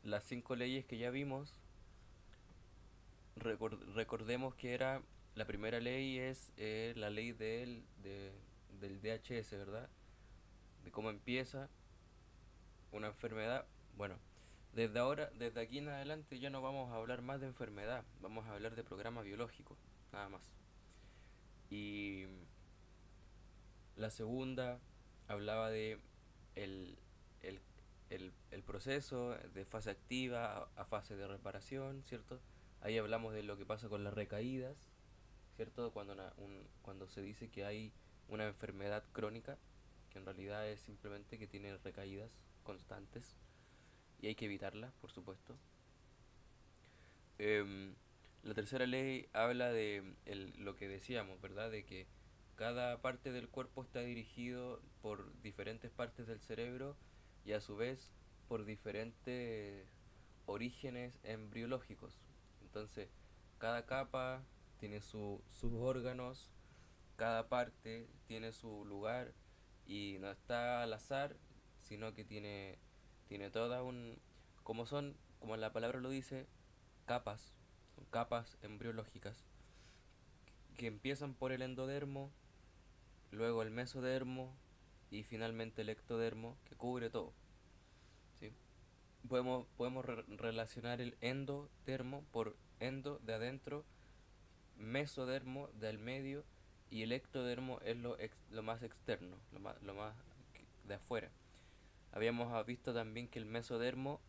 las cinco leyes que ya vimos, recordemos que era, la primera ley es la ley del DHS, ¿verdad? De cómo empieza una enfermedad. Bueno, desde ahora, desde aquí en adelante ya no vamos a hablar más de enfermedad, vamos a hablar de programa biológico, nada más. Y la segunda hablaba de el, el, el proceso de fase activa a fase de reparación, ¿cierto? Ahí hablamos de lo que pasa con las recaídas, ¿cierto? Cuando se dice que hay una enfermedad crónica, que en realidad es simplemente que tiene recaídas constantes y hay que evitarlas, por supuesto. Em, la tercera ley habla de lo que decíamos, ¿verdad? De que cada parte del cuerpo está dirigido por diferentes partes del cerebro y a su vez por diferentes orígenes embriológicos. Entonces, cada capa tiene sus órganos, cada parte tiene su lugar y no está al azar, sino que tiene toda como la palabra lo dice, capas, son capas embriológicas que empiezan por el endodermo, luego el mesodermo y finalmente el ectodermo que cubre todo. ¿Sí? Podemos relacionar el endodermo por endo de adentro, mesodermo del medio y el ectodermo es lo más externo, lo más de afuera. Habíamos visto también que el mesodermo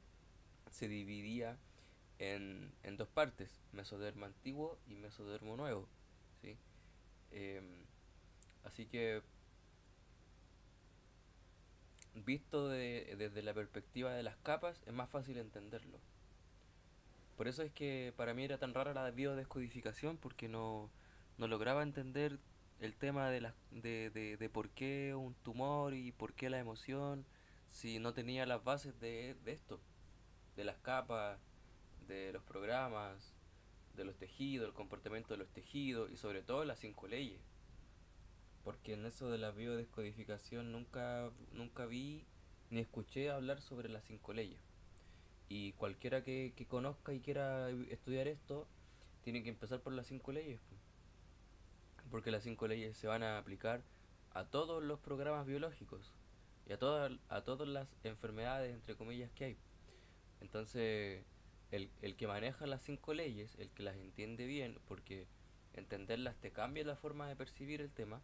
se dividía en dos partes, mesodermo antiguo y mesodermo nuevo. ¿Sí? Em, Así que visto desde la perspectiva de las capas es más fácil entenderlo. Por eso es que para mí era tan rara la biodescodificación porque no lograba entender el tema de por qué un tumor y por qué la emoción si no tenía las bases de esto, de las capas, de los programas, de los tejidos, el comportamiento de los tejidos y sobre todo las cinco leyes. Porque en eso de la biodescodificación nunca vi ni escuché hablar sobre las cinco leyes. Y cualquiera que conozca y quiera estudiar esto, tiene que empezar por las cinco leyes. Porque las cinco leyes se van a aplicar a todos los programas biológicos y a todas las enfermedades, entre comillas, que hay. Entonces, el que maneja las cinco leyes, el que las entiende bien, porque entenderlas te cambia la forma de percibir el tema,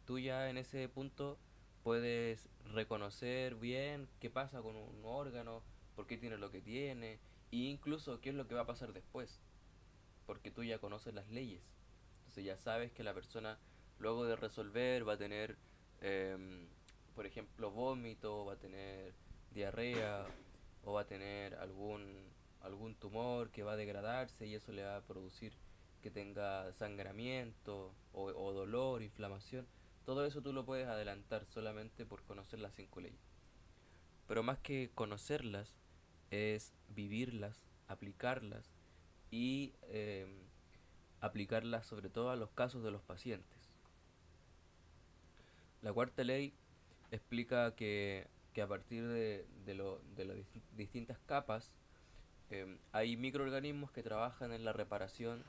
tú ya en ese punto puedes reconocer bien qué pasa con un órgano, por qué tiene lo que tiene, e incluso qué es lo que va a pasar después, porque tú ya conoces las leyes. Entonces ya sabes que la persona luego de resolver va a tener, em, por ejemplo, vómito, va a tener diarrea o va a tener algún tumor que va a degradarse y eso le va a producir que tenga sangramiento o dolor, inflamación. Todo eso tú lo puedes adelantar solamente por conocer las cinco leyes. Pero más que conocerlas, es vivirlas, aplicarlas y aplicarlas sobre todo a los casos de los pacientes. La cuarta ley explica que a partir de las distintas capas hay microorganismos que trabajan en la reparación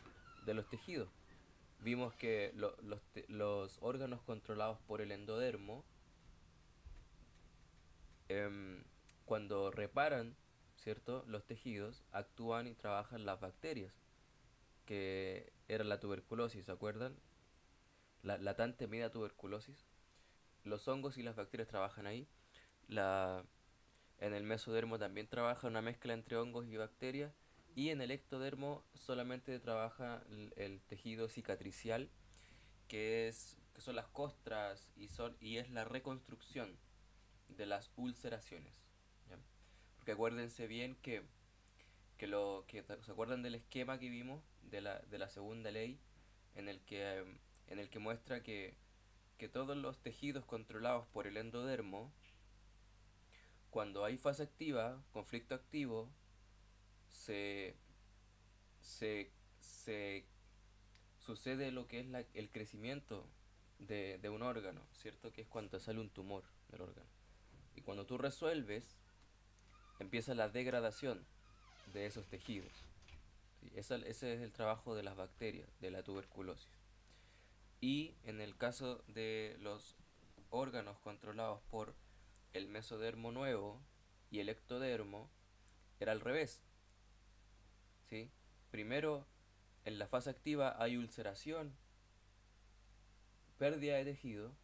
de los tejidos. Vimos que los órganos controlados por el endodermo, em, cuando reparan, ¿cierto? Los tejidos, actúan y trabajan las bacterias, que era la tuberculosis, ¿se acuerdan? La tan temida tuberculosis. Los hongos y las bacterias trabajan ahí. La, en el mesodermo también trabaja una mezcla entre hongos y bacterias. Y en el ectodermo solamente trabaja el tejido cicatricial, que son las costras y es la reconstrucción de las ulceraciones. ¿Ya? Porque acuérdense bien que se acuerdan del esquema que vimos de la segunda ley en el que muestra que todos los tejidos controlados por el endodermo, cuando hay fase activa, conflicto activo, se, se, se sucede lo que es el crecimiento de un órgano, ¿cierto? Que es cuando sale un tumor del órgano. Y cuando tú resuelves, empieza la degradación de esos tejidos. ¿Sí? Ese es el trabajo de las bacterias, de la tuberculosis. Y en el caso de los órganos controlados por el mesodermo nuevo y el ectodermo, era al revés. ¿Sí? Primero, en la fase activa hay ulceración, pérdida de tejido,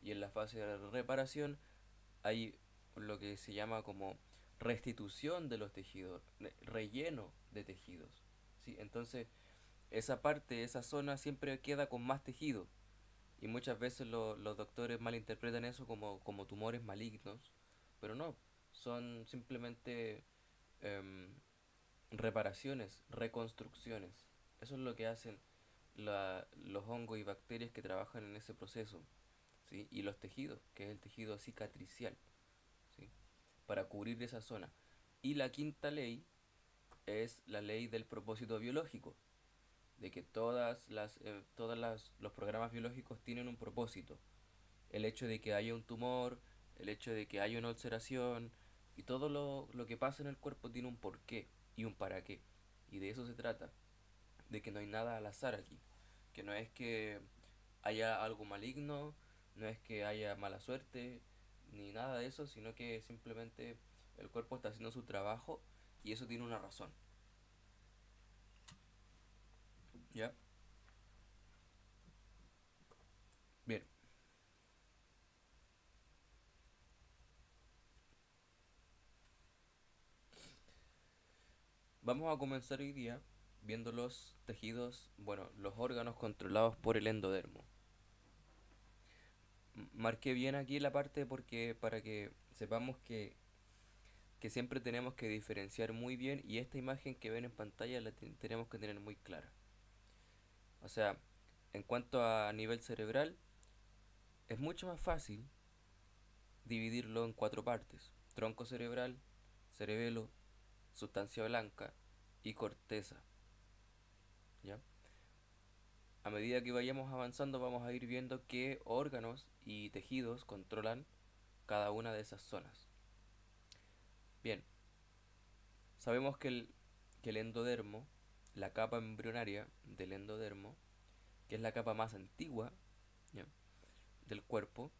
y en la fase de reparación hay lo que se llama como restitución de los tejidos, relleno de tejidos. ¿Sí? Entonces, esa parte, esa zona siempre queda con más tejido. Y muchas veces los doctores malinterpretan eso como tumores malignos, pero no, son simplemente em, reparaciones, reconstrucciones. Eso es lo que hacen los hongos y bacterias que trabajan en ese proceso. ¿Sí? Y los tejidos, que es el tejido cicatricial, ¿sí? Para cubrir esa zona. Y la quinta ley es la ley del propósito biológico, de que los programas biológicos tienen un propósito. El hecho de que haya un tumor, el hecho de que haya una ulceración, y todo lo que pasa en el cuerpo tiene un porqué y un para qué. Y de eso se trata, de que no hay nada al azar aquí, que no es que haya algo maligno, no es que haya mala suerte, ni nada de eso, sino que simplemente el cuerpo está haciendo su trabajo y eso tiene una razón. ¿Ya? Bien, vamos a comenzar hoy día viendo los tejidos, bueno, los órganos controlados por el endodermo. Marqué bien aquí la parte porque para que sepamos que siempre tenemos que diferenciar muy bien y esta imagen que ven en pantalla la tenemos que tener muy clara. O sea, en cuanto a nivel cerebral, es mucho más fácil dividirlo en cuatro partes: tronco cerebral, cerebelo, sustancia blanca y corteza. ¿Ya? A medida que vayamos avanzando vamos a ir viendo qué órganos y tejidos controlan cada una de esas zonas. Bien, sabemos que el endodermo, la capa embrionaria del endodermo, que es la capa más antigua, ¿ya?, del cuerpo,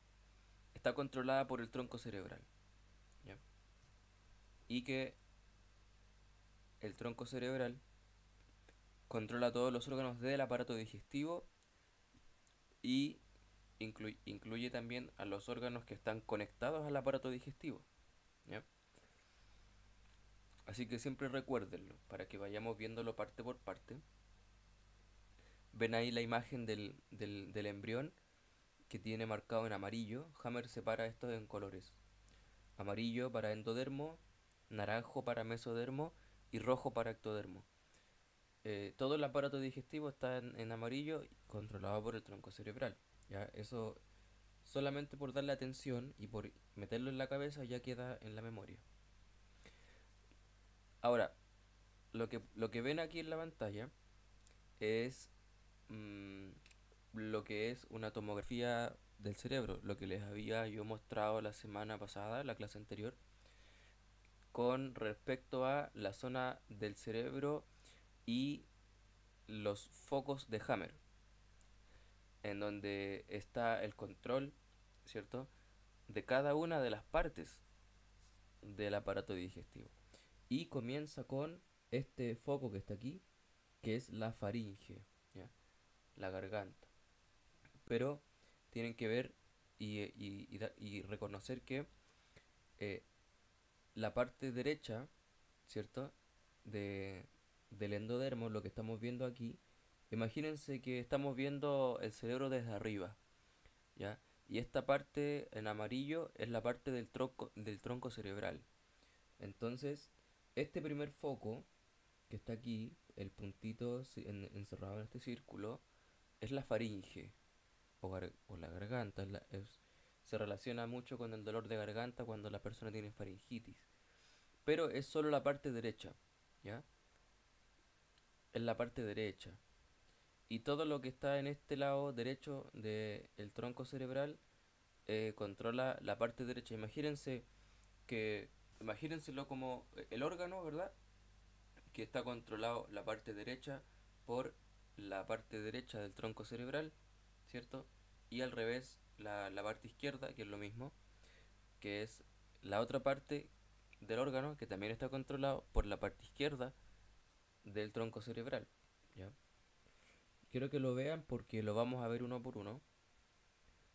está controlada por el tronco cerebral. ¿Ya? Y que el tronco cerebral controla todos los órganos del aparato digestivo y incluye también a los órganos que están conectados al aparato digestivo. ¿Ya? Así que siempre recuérdenlo para que vayamos viéndolo parte por parte. Ven ahí la imagen del embrión que tiene marcado en amarillo. Hammer separa esto en colores: amarillo para endodermo, naranjo para mesodermo y rojo para ectodermo. Todo el aparato digestivo está en amarillo, controlado por el tronco cerebral. ¿Ya? Eso solamente por darle atención y por meterlo en la cabeza ya queda en la memoria. Ahora, lo que ven aquí en la pantalla es mm, lo que es una tomografía del cerebro, lo que les había yo mostrado la semana pasada, la clase anterior, con respecto a la zona del cerebro y los focos de Hammer, en donde está el control, ¿cierto?, de cada una de las partes del aparato digestivo. Y comienza con este foco que está aquí, que es la faringe, ¿ya?, la garganta. Pero tienen que ver y reconocer que eh, la parte derecha, ¿cierto?, de, del endodermo, lo que estamos viendo aquí, imagínense que estamos viendo el cerebro desde arriba, ¿ya? Y esta parte en amarillo es la parte del tronco cerebral. Entonces, este primer foco que está aquí, el puntito encerrado en este círculo, es la faringe o la garganta. Se relaciona mucho con el dolor de garganta cuando la persona tiene faringitis. Pero es solo la parte derecha, ¿ya? Es la parte derecha. Y todo lo que está en este lado derecho del tronco cerebral controla la parte derecha. Imagínense que imagínenselo como el órgano, ¿verdad? Que está controlado la parte derecha por la parte derecha del tronco cerebral, ¿cierto? Y al revés, la parte izquierda, que es lo mismo, que es la otra parte del órgano que también está controlado por la parte izquierda del tronco cerebral, ¿ya? Quiero que lo vean porque lo vamos a ver uno por uno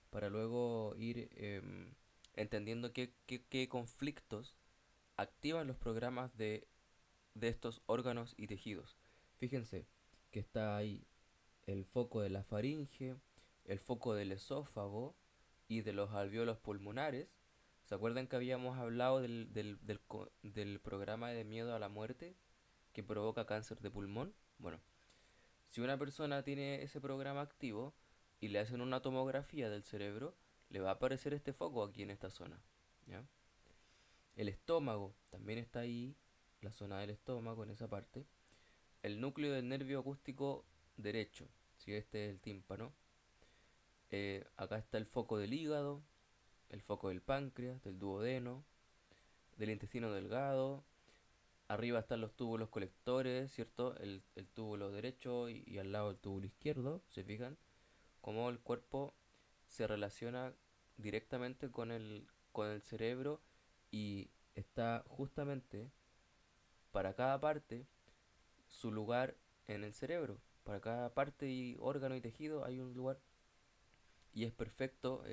para luego ir entendiendo qué conflictos activan los programas de estos órganos y tejidos. Fíjense que está ahí el foco de la faringe, el foco del esófago y de los alvéolos pulmonares. ¿Se acuerdan que habíamos hablado del programa de miedo a la muerte que provoca cáncer de pulmón? Bueno, si una persona tiene ese programa activo y le hacen una tomografía del cerebro, le va a aparecer este foco aquí en esta zona, ¿ya? El estómago también está ahí, la zona del estómago en esa parte. El núcleo del nervio acústico derecho, si este es el tímpano. Acá está el foco del hígado, el foco del páncreas, del duodeno, del intestino delgado. Arriba están los túbulos colectores, ¿cierto? El túbulo derecho y al lado el túbulo izquierdo, ¿se fijan? Cómo el cuerpo se relaciona directamente con el cerebro y está justamente para cada parte su lugar en el cerebro. Para cada parte y órgano y tejido hay un lugar y es perfecto,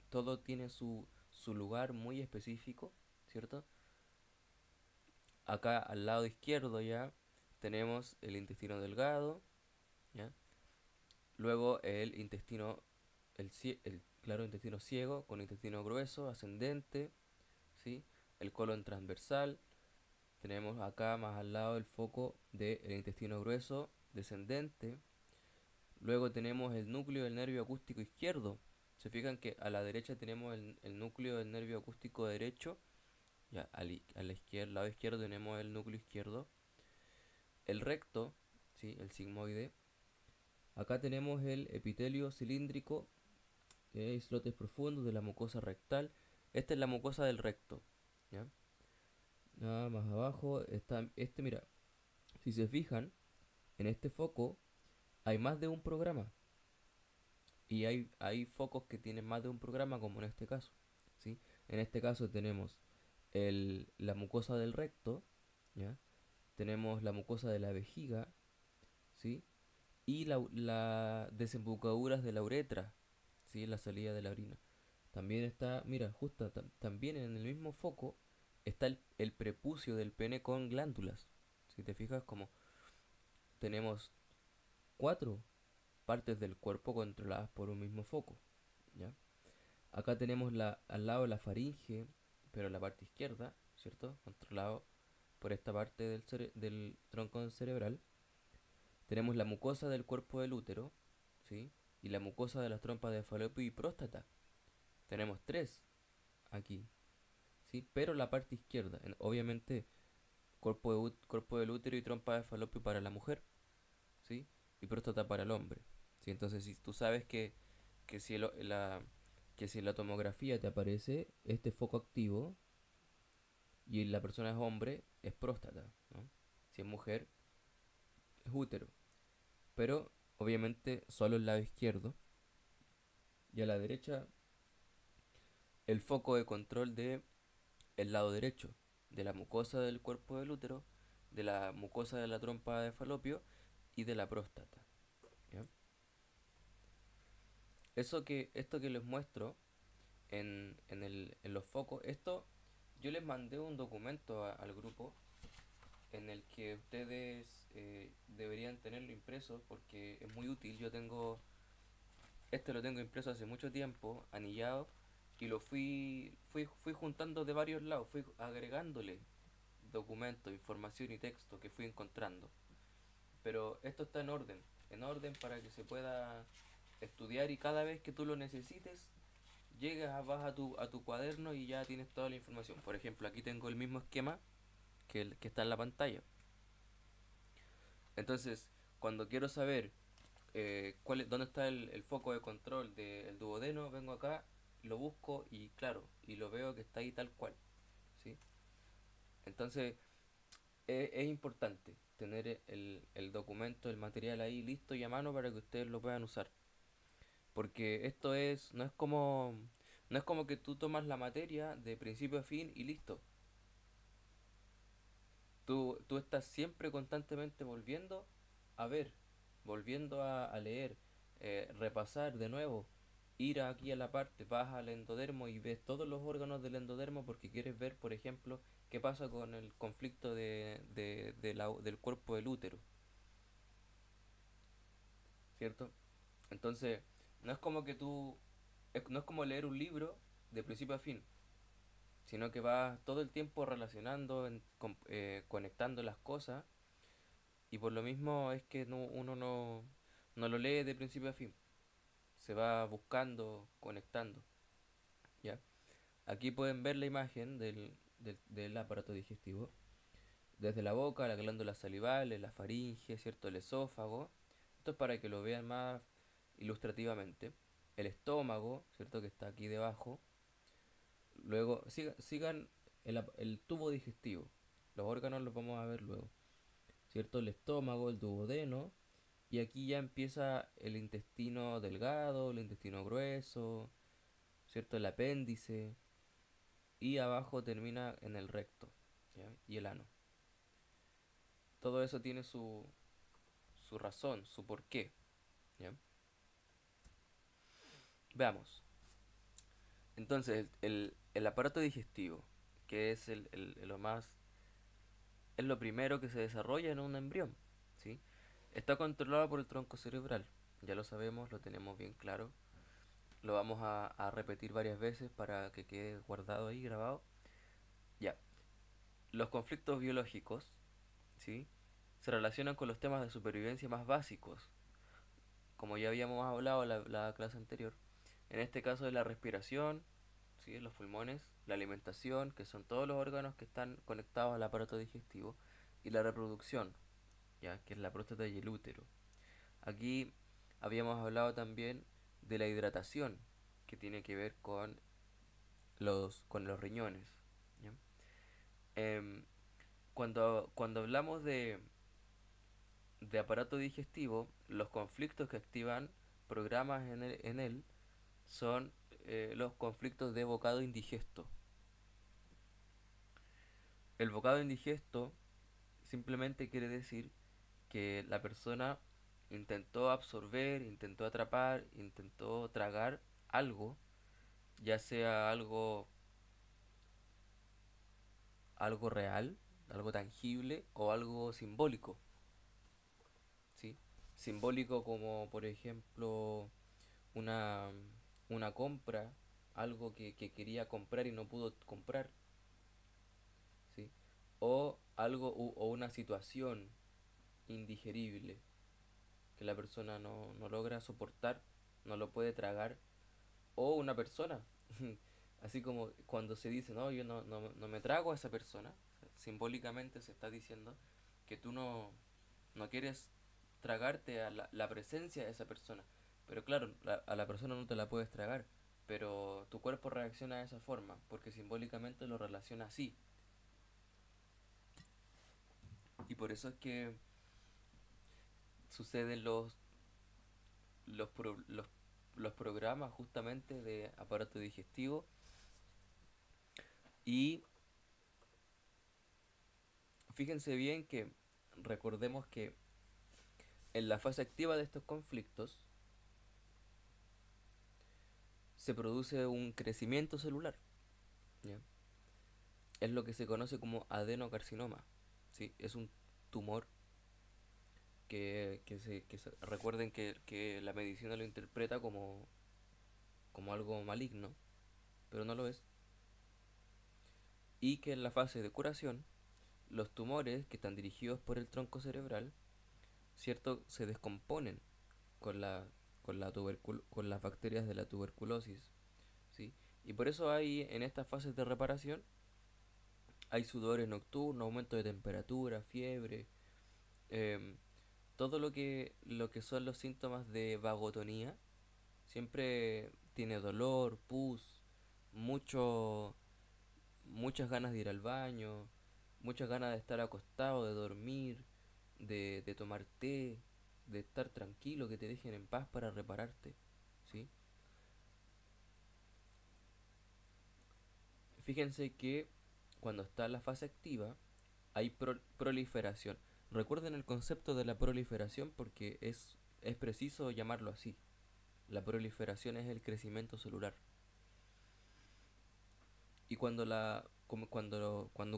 todo tiene su lugar muy específico, ¿cierto? Acá al lado izquierdo ya tenemos el intestino delgado, ¿ya? Luego el intestino, claro, intestino ciego con intestino grueso, ascendente, ¿sí? El colon transversal. Tenemos acá más al lado el foco del intestino grueso, descendente. Luego tenemos el núcleo del nervio acústico izquierdo. Se fijan que a la derecha tenemos el núcleo del nervio acústico derecho. Ya, a la izquierda, lado izquierdo tenemos el núcleo izquierdo. El recto, ¿sí? El sigmoide. Acá tenemos el epitelio cilíndrico, islotes profundos de la mucosa rectal. Esta es la mucosa del recto, ¿ya? Nada más abajo está mira, si se fijan, en este foco hay más de un programa. Y hay focos que tienen más de un programa, como en este caso, ¿sí? En este caso tenemos la mucosa del recto, ¿ya? Tenemos la mucosa de la vejiga, ¿sí? Y la desembocaduras de la uretra, ¿sí? La salida de la orina. También está, mira, justo también en el mismo foco está el prepucio del pene con glándulas. Si te fijas, como tenemos cuatro partes del cuerpo controladas por un mismo foco, ¿ya? Acá tenemos al lado la faringe, pero la parte izquierda, ¿cierto? Controlado por esta parte del tronco cerebral. Tenemos la mucosa del cuerpo del útero, ¿sí? Y la mucosa de las trompas de falopio y próstata. Tenemos tres aquí, ¿sí? Pero la parte izquierda, obviamente, cuerpo del útero y trompa de falopio para la mujer, ¿sí? Y próstata para el hombre, ¿sí? Entonces, si tú sabes que si, que si en la tomografía te aparece este foco activo y la persona es hombre, es próstata, ¿no? Si es mujer, es útero. Pero obviamente solo el lado izquierdo. Y a la derecha, el foco de control de el lado derecho, de la mucosa del cuerpo del útero, de la mucosa de la trompa de falopio y de la próstata, ¿ya? Esto que les muestro en los focos, esto yo les mandé un documento al grupo en el que ustedes deberían tenerlo impreso porque es muy útil. Yo tengo, este lo tengo impreso hace mucho tiempo, anillado, y fui juntando de varios lados, fui agregándole documentos, información y texto que fui encontrando. Pero esto está en orden para que se pueda estudiar y cada vez que tú lo necesites, llegas, vas a tu cuaderno y ya tienes toda la información. Por ejemplo, aquí tengo el mismo esquema que está en la pantalla. Entonces, cuando quiero saber dónde está el foco de control del duodeno, vengo acá, lo busco y claro, y lo veo que está ahí tal cual, ¿sí? Entonces, es importante tener el documento, el material ahí listo y a mano para que ustedes lo puedan usar. Porque esto no es como que tú tomas la materia de principio a fin y listo. Tú estás siempre constantemente volviendo a ver, volviendo a leer, repasar de nuevo, ir aquí a la parte, vas al endodermo y ves todos los órganos del endodermo porque quieres ver, por ejemplo, qué pasa con el conflicto del cuerpo del útero, ¿cierto? Entonces, no es como que no es como leer un libro de principio a fin, sino que vas todo el tiempo relacionando, conectando las cosas. Y por lo mismo es que uno no lo lee de principio a fin. Se va buscando, conectando. ¿Ya? Aquí pueden ver la imagen del aparato digestivo. Desde la boca, la glándula salival, la faringe, ¿cierto? El esófago. Esto es para que lo vean más ilustrativamente. El estómago, ¿cierto? Que está aquí debajo. Luego, sigan el tubo digestivo. Los órganos los vamos a ver luego. ¿Cierto? El estómago, el duodeno. Y aquí ya empieza el intestino delgado, el intestino grueso, ¿cierto? El apéndice. Y abajo termina en el recto, ¿ya? Y el ano. Todo eso tiene su razón, su porqué, ¿ya? Veamos. Entonces, el aparato digestivo, que es es lo primero que se desarrolla en un embrión, ¿sí? Está controlado por el tronco cerebral. Ya lo sabemos, lo tenemos bien claro. Lo vamos a repetir varias veces para que quede guardado ahí, grabado. Ya. Los conflictos biológicos, ¿sí? Se relacionan con los temas de supervivencia más básicos, como ya habíamos hablado en la clase anterior. En este caso de la respiración, ¿sí? Los pulmones, la alimentación, que son todos los órganos que están conectados al aparato digestivo, y la reproducción, ¿ya? Que es la próstata y el útero. Aquí habíamos hablado también de la hidratación, que tiene que ver con los riñones, ¿ya? Em, cuando hablamos de aparato digestivo, los conflictos que activan programas en él son los conflictos de bocado indigesto. El bocado indigesto simplemente quiere decir que la persona intentó absorber, intentó atrapar, intentó tragar algo, ya sea algo real, algo tangible o algo simbólico, ¿sí? Simbólico como por ejemplo una, una compra, algo que quería comprar y no pudo comprar, ¿sí? O o una situación indigerible que la persona no logra soportar, no lo puede tragar, o una persona, así como cuando se dice, no, yo no me trago a esa persona, simbólicamente se está diciendo que tú no quieres tragarte a la presencia de esa persona. Pero claro, a la persona no te la puedes tragar, pero tu cuerpo reacciona de esa forma, porque simbólicamente lo relaciona así. Y por eso es que suceden los, pro- los, los programas justamente de aparato digestivo. Y fíjense bien que recordemos que en la fase activa de estos conflictos se produce un crecimiento celular, ¿ya? Es lo que se conoce como adenocarcinoma, ¿sí? Es un tumor recuerden que la medicina lo interpreta como algo maligno, pero no lo es. Y que en la fase de curación, los tumores que están dirigidos por el tronco cerebral, ¿cierto? Se descomponen con con las bacterias de la tuberculosis, ¿sí? Y por eso hay en estas fases de reparación hay sudores nocturnos, aumento de temperatura, fiebre, em, todo lo que son los síntomas de vagotonía. Siempre tiene dolor, pus, mucho, muchas ganas de ir al baño, muchas ganas de estar acostado, de dormir, de tomar té, de estar tranquilo, que te dejen en paz para repararte, ¿sí? Fíjense que cuando está la fase activa hay proliferación. Recuerden el concepto de la proliferación porque es preciso llamarlo así. La proliferación es el crecimiento celular. Y cuando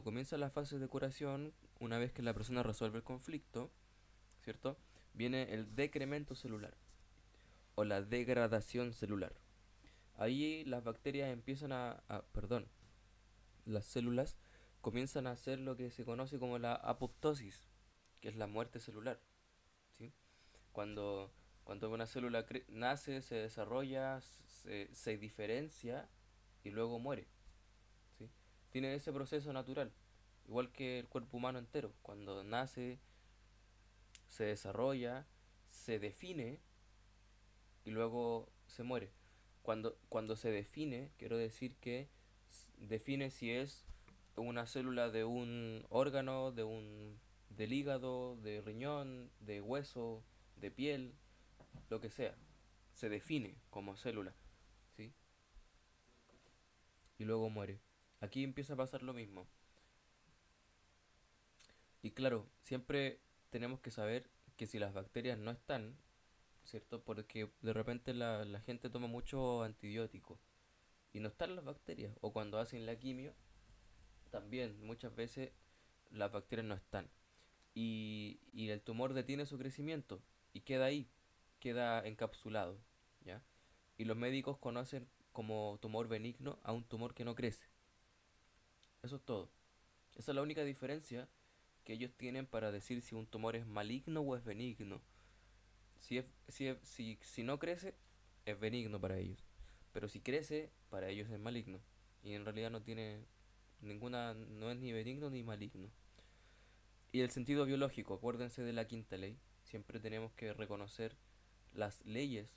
comienza la fase de curación, una vez que la persona resuelve el conflicto, ¿cierto? Viene el decremento celular o la degradación celular. Ahí las bacterias empiezan perdón, las células comienzan a hacer lo que se conoce como la apoptosis, que es la muerte celular, ¿sí? Cuando, cuando una célula nace, se desarrolla, se diferencia y luego muere, ¿sí? Tiene ese proceso natural, igual que el cuerpo humano entero. Cuando nace, se desarrolla, se define y luego se muere. Cuando se define, quiero decir que define si es una célula de un órgano, del hígado, de riñón, de hueso, de piel, lo que sea. Se define como célula, ¿sí? Y luego muere. Aquí empieza a pasar lo mismo. Y claro, siempre tenemos que saber que si las bacterias no están, ¿cierto? Porque de repente la gente toma mucho antibiótico y no están las bacterias. O cuando hacen la quimio, también muchas veces las bacterias no están. Y el tumor detiene su crecimiento y queda ahí, queda encapsulado, ¿ya? Y los médicos conocen como tumor benigno a un tumor que no crece. Eso es todo. Esa es la única diferencia que ellos tienen para decir si un tumor es maligno o es benigno. Si no crece, es benigno para ellos. Pero si crece, para ellos es maligno. Y en realidad no tiene ninguna, no es ni benigno ni maligno. Y el sentido biológico, acuérdense de la quinta ley. Siempre tenemos que reconocer las leyes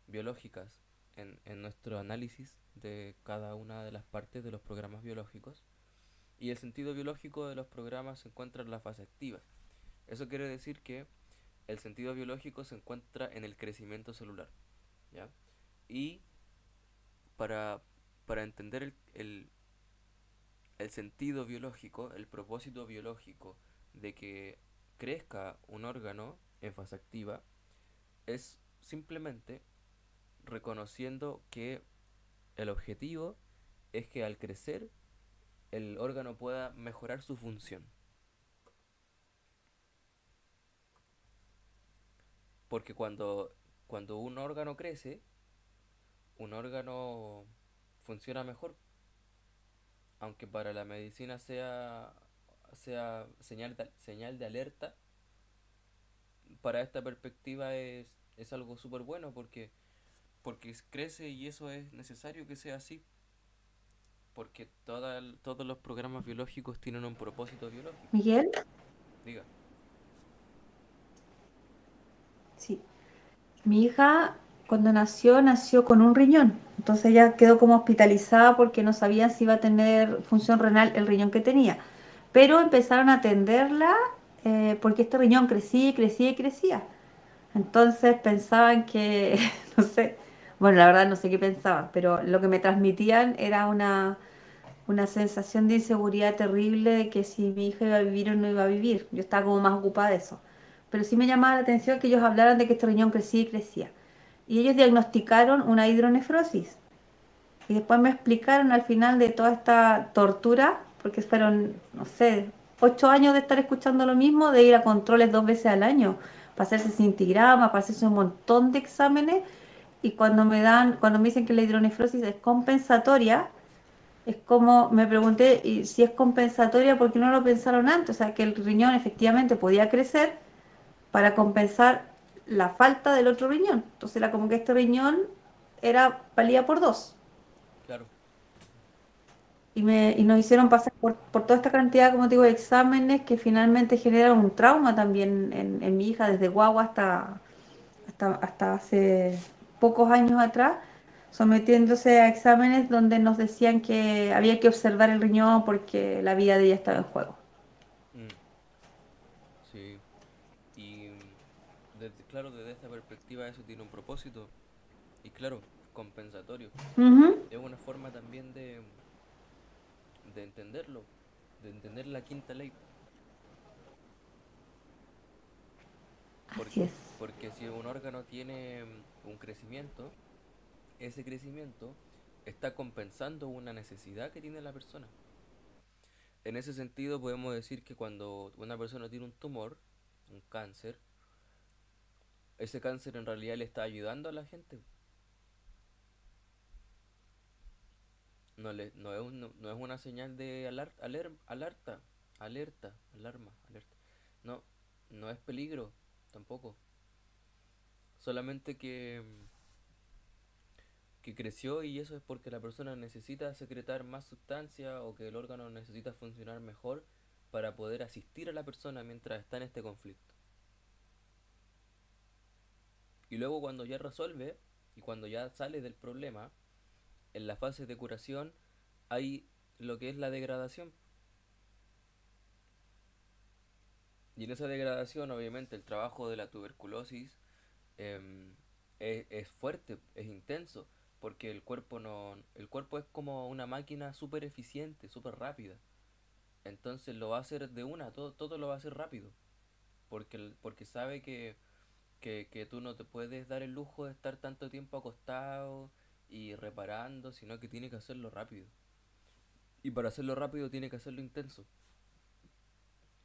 biológicas en nuestro análisis de cada una de las partes de los programas biológicos. Y el sentido biológico de los programas se encuentra en la fase activa. Eso quiere decir que el sentido biológico se encuentra en el crecimiento celular, ¿ya? Y para, para entender el sentido biológico, el propósito biológico de que crezca un órgano en fase activa, es simplemente reconociendo que el objetivo es que al crecer el órgano pueda mejorar su función. Porque cuando un órgano crece, un órgano funciona mejor, aunque para la medicina sea señal de alerta, para esta perspectiva es algo súper bueno porque crece y eso es necesario que sea así, porque todos los programas biológicos tienen un propósito biológico. Miguel, Diga. sí. Mi hija cuando nació con un riñón. Entonces ella quedó como hospitalizada porque no sabían si iba a tener función renal el riñón que tenía. Pero empezaron a atenderla porque este riñón crecía y crecía y crecía. Entonces pensaban que, no sé, bueno, la verdad no sé qué pensaban, pero lo que me transmitían era una sensación de inseguridad terrible de que si mi hija iba a vivir o no iba a vivir. Yo estaba como más ocupada de eso. Pero sí me llamaba la atención que ellos hablaran de que este riñón crecía y crecía. Y ellos diagnosticaron una hidronefrosis. Y después me explicaron al final de toda esta tortura, porque fueron, no sé, 8 años de estar escuchando lo mismo, de ir a controles 2 veces al año, para hacerse cintigrama, para hacerse un montón de exámenes. Y cuando me dicen que la hidronefrosis es compensatoria, es como me pregunté, y si es compensatoria, ¿por qué no lo pensaron antes? O sea, que el riñón efectivamente podía crecer para compensar la falta del otro riñón. Entonces era como que este riñón valía por dos. Claro. Y nos hicieron pasar por toda esta cantidad, como te digo, de exámenes que finalmente generaron un trauma también en mi hija, desde guagua hasta hace pocos años atrás, sometiéndose a exámenes donde nos decían que había que observar el riñón porque la vida de ella estaba en juego. Mm, sí, y claro, desde esta perspectiva eso tiene un propósito y claro, compensatorio. Ujú, Es una forma también de entenderlo, de entender la quinta ley, por- así es. porque si un órgano tiene un crecimiento, ese crecimiento está compensando una necesidad que tiene la persona. En ese sentido podemos decir que cuando una persona tiene un tumor, un cáncer, ese cáncer en realidad le está ayudando a la gente. No es una señal de alarma. No, no es peligro tampoco. Solamente que creció y eso es porque la persona necesita secretar más sustancia o que el órgano necesita funcionar mejor para poder asistir a la persona mientras está en este conflicto. Y luego cuando ya resuelve y cuando ya sale del problema, en la fase de curación hay lo que es la degradación. Y en esa degradación, obviamente, el trabajo de la tuberculosis em, es fuerte, es intenso, porque el cuerpo no, el cuerpo es como una máquina súper eficiente, súper rápida. Entonces lo va a hacer de una, todo lo va a hacer rápido, porque sabe que tú no te puedes dar el lujo de estar tanto tiempo acostado y reparando, sino que tiene que hacerlo rápido. Y para hacerlo rápido tiene que hacerlo intenso.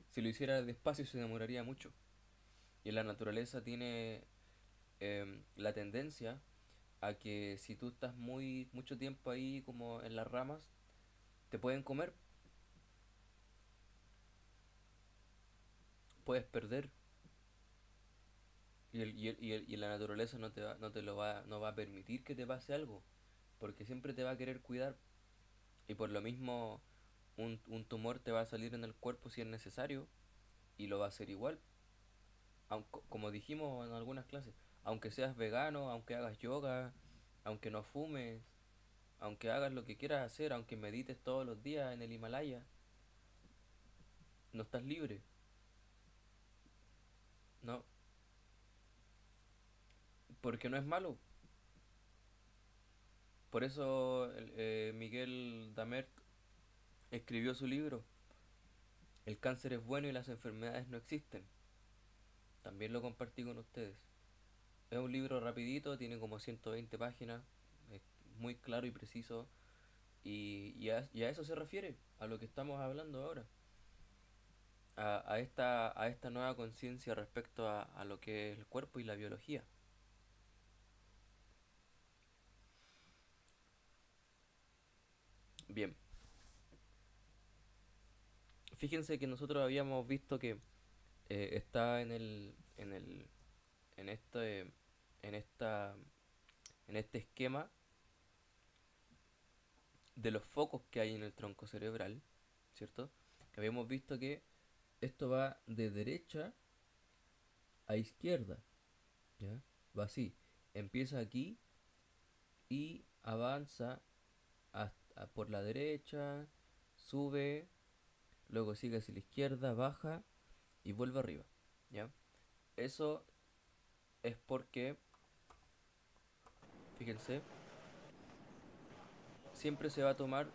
Si lo hiciera despacio se demoraría mucho. Y en la naturaleza tiene la tendencia a que si tú estás mucho tiempo ahí como en las ramas, te pueden comer, puedes perder. Y la naturaleza no te lo va, no va a permitir que te pase algo, porque siempre te va a querer cuidar. Y por lo mismo, un tumor te va a salir en el cuerpo si es necesario, y lo va a hacer igual. Como dijimos en algunas clases, aunque seas vegano, aunque hagas yoga, aunque no fumes, aunque hagas lo que quieras hacer, aunque medites todos los días en el Himalaya, no estás libre. No, porque no es malo. Por eso Miguel Damert escribió su libro, El cáncer es bueno y las enfermedades no existen. También lo compartí con ustedes. Es un libro rapidito, tiene como 120 páginas, es muy claro y preciso. Y a eso se refiere, a lo que estamos hablando ahora. A esta nueva conciencia respecto a lo que es el cuerpo y la biología. Bien, fíjense que nosotros habíamos visto que está en este, en esta, en este esquema de los focos que hay en el tronco cerebral, ¿cierto? Que habíamos visto que esto va de derecha a izquierda, ¿ya? Va así, empieza aquí y avanza por la derecha, sube, luego sigue hacia la izquierda, baja y vuelve arriba, ¿ya? Eso es porque, fíjense, siempre se va a tomar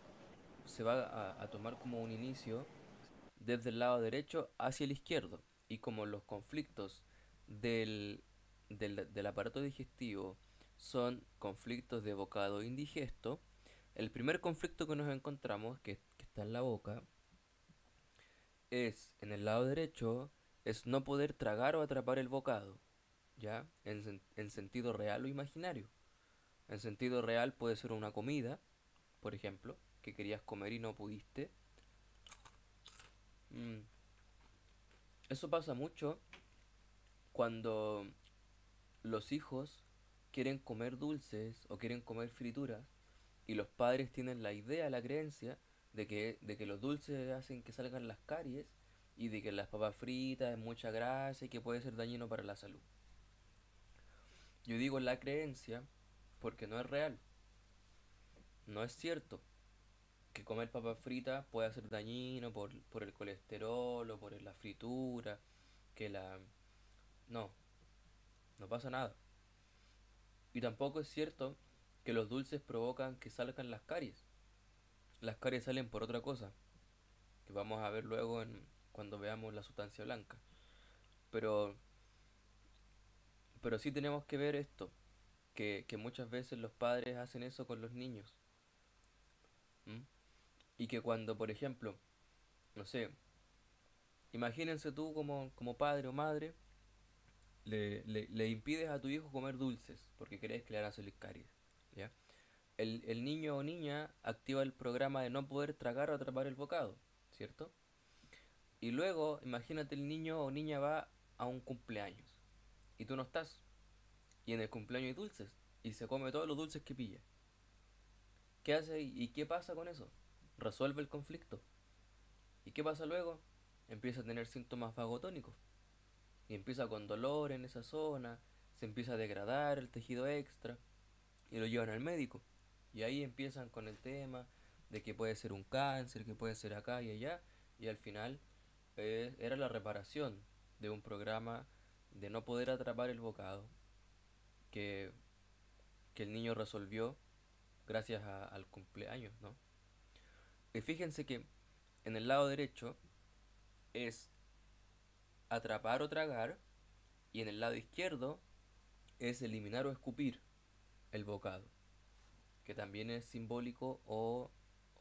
como un inicio desde el lado derecho hacia el izquierdo. Y como los conflictos del, del aparato digestivo son conflictos de bocado indigesto, el primer conflicto que nos encontramos, que está en la boca, es en el lado derecho, es no poder tragar o atrapar el bocado, ¿ya? En sentido real o imaginario. En sentido real puede ser una comida, por ejemplo, que querías comer y no pudiste. Mm, Eso pasa mucho cuando los hijos quieren comer dulces o quieren comer frituras y los padres tienen la idea, la creencia de que los dulces hacen que salgan las caries y de que las papas fritas es mucha grasa y que puede ser dañino para la salud. Yo digo la creencia porque no es real. no es cierto que comer papas fritas pueda ser dañino por el colesterol o por la fritura, que la... No, no pasa nada. Y tampoco es cierto que los dulces provocan que salgan las caries. Las caries salen por otra cosa, que vamos a ver luego cuando veamos la sustancia blanca. Pero, pero sí tenemos que ver esto, que muchas veces los padres hacen eso con los niños. ¿M? Y que cuando, por ejemplo, no sé, imagínense tú como padre o madre, le impides a tu hijo comer dulces porque crees que le van a salir caries. ¿Ya? El niño o niña activa el programa de no poder tragar o atrapar el bocado, ¿cierto? Y luego, imagínate el niño o niña va a un cumpleaños y tú no estás. Y en el cumpleaños hay dulces y se come todos los dulces que pilla. ¿Qué hace y qué pasa con eso? Resuelve el conflicto. ¿Y qué pasa luego? Empieza a tener síntomas vagotónicos. Y empieza con dolor en esa zona, se empieza a degradar el tejido extra y lo llevan al médico. Y ahí empiezan con el tema de que puede ser un cáncer, que puede ser acá y allá. Y al final era la reparación de un programa de no poder atrapar el bocado que, que el niño resolvió gracias al cumpleaños, ¿no? Y fíjense que en el lado derecho es atrapar o tragar y en el lado izquierdo es eliminar o escupir el bocado, que también es simbólico o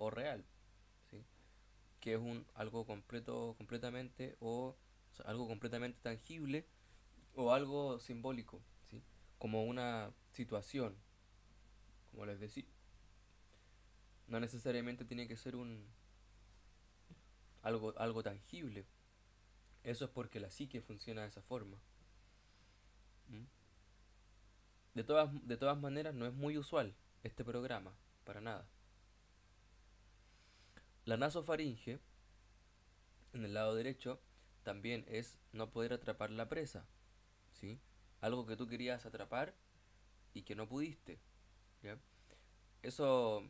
real, ¿sí? Que es algo completamente o sea, algo completamente tangible o algo simbólico, ¿sí? Como una situación, como les decía. No necesariamente tiene que ser algo tangible. Eso es porque la psique funciona de esa forma. ¿M? De todas maneras, no es muy usual este programa, para nada. La nasofaringe, en el lado derecho, también es no poder atrapar la presa, ¿sí? Algo que tú querías atrapar y que no pudiste, ¿ya? Eso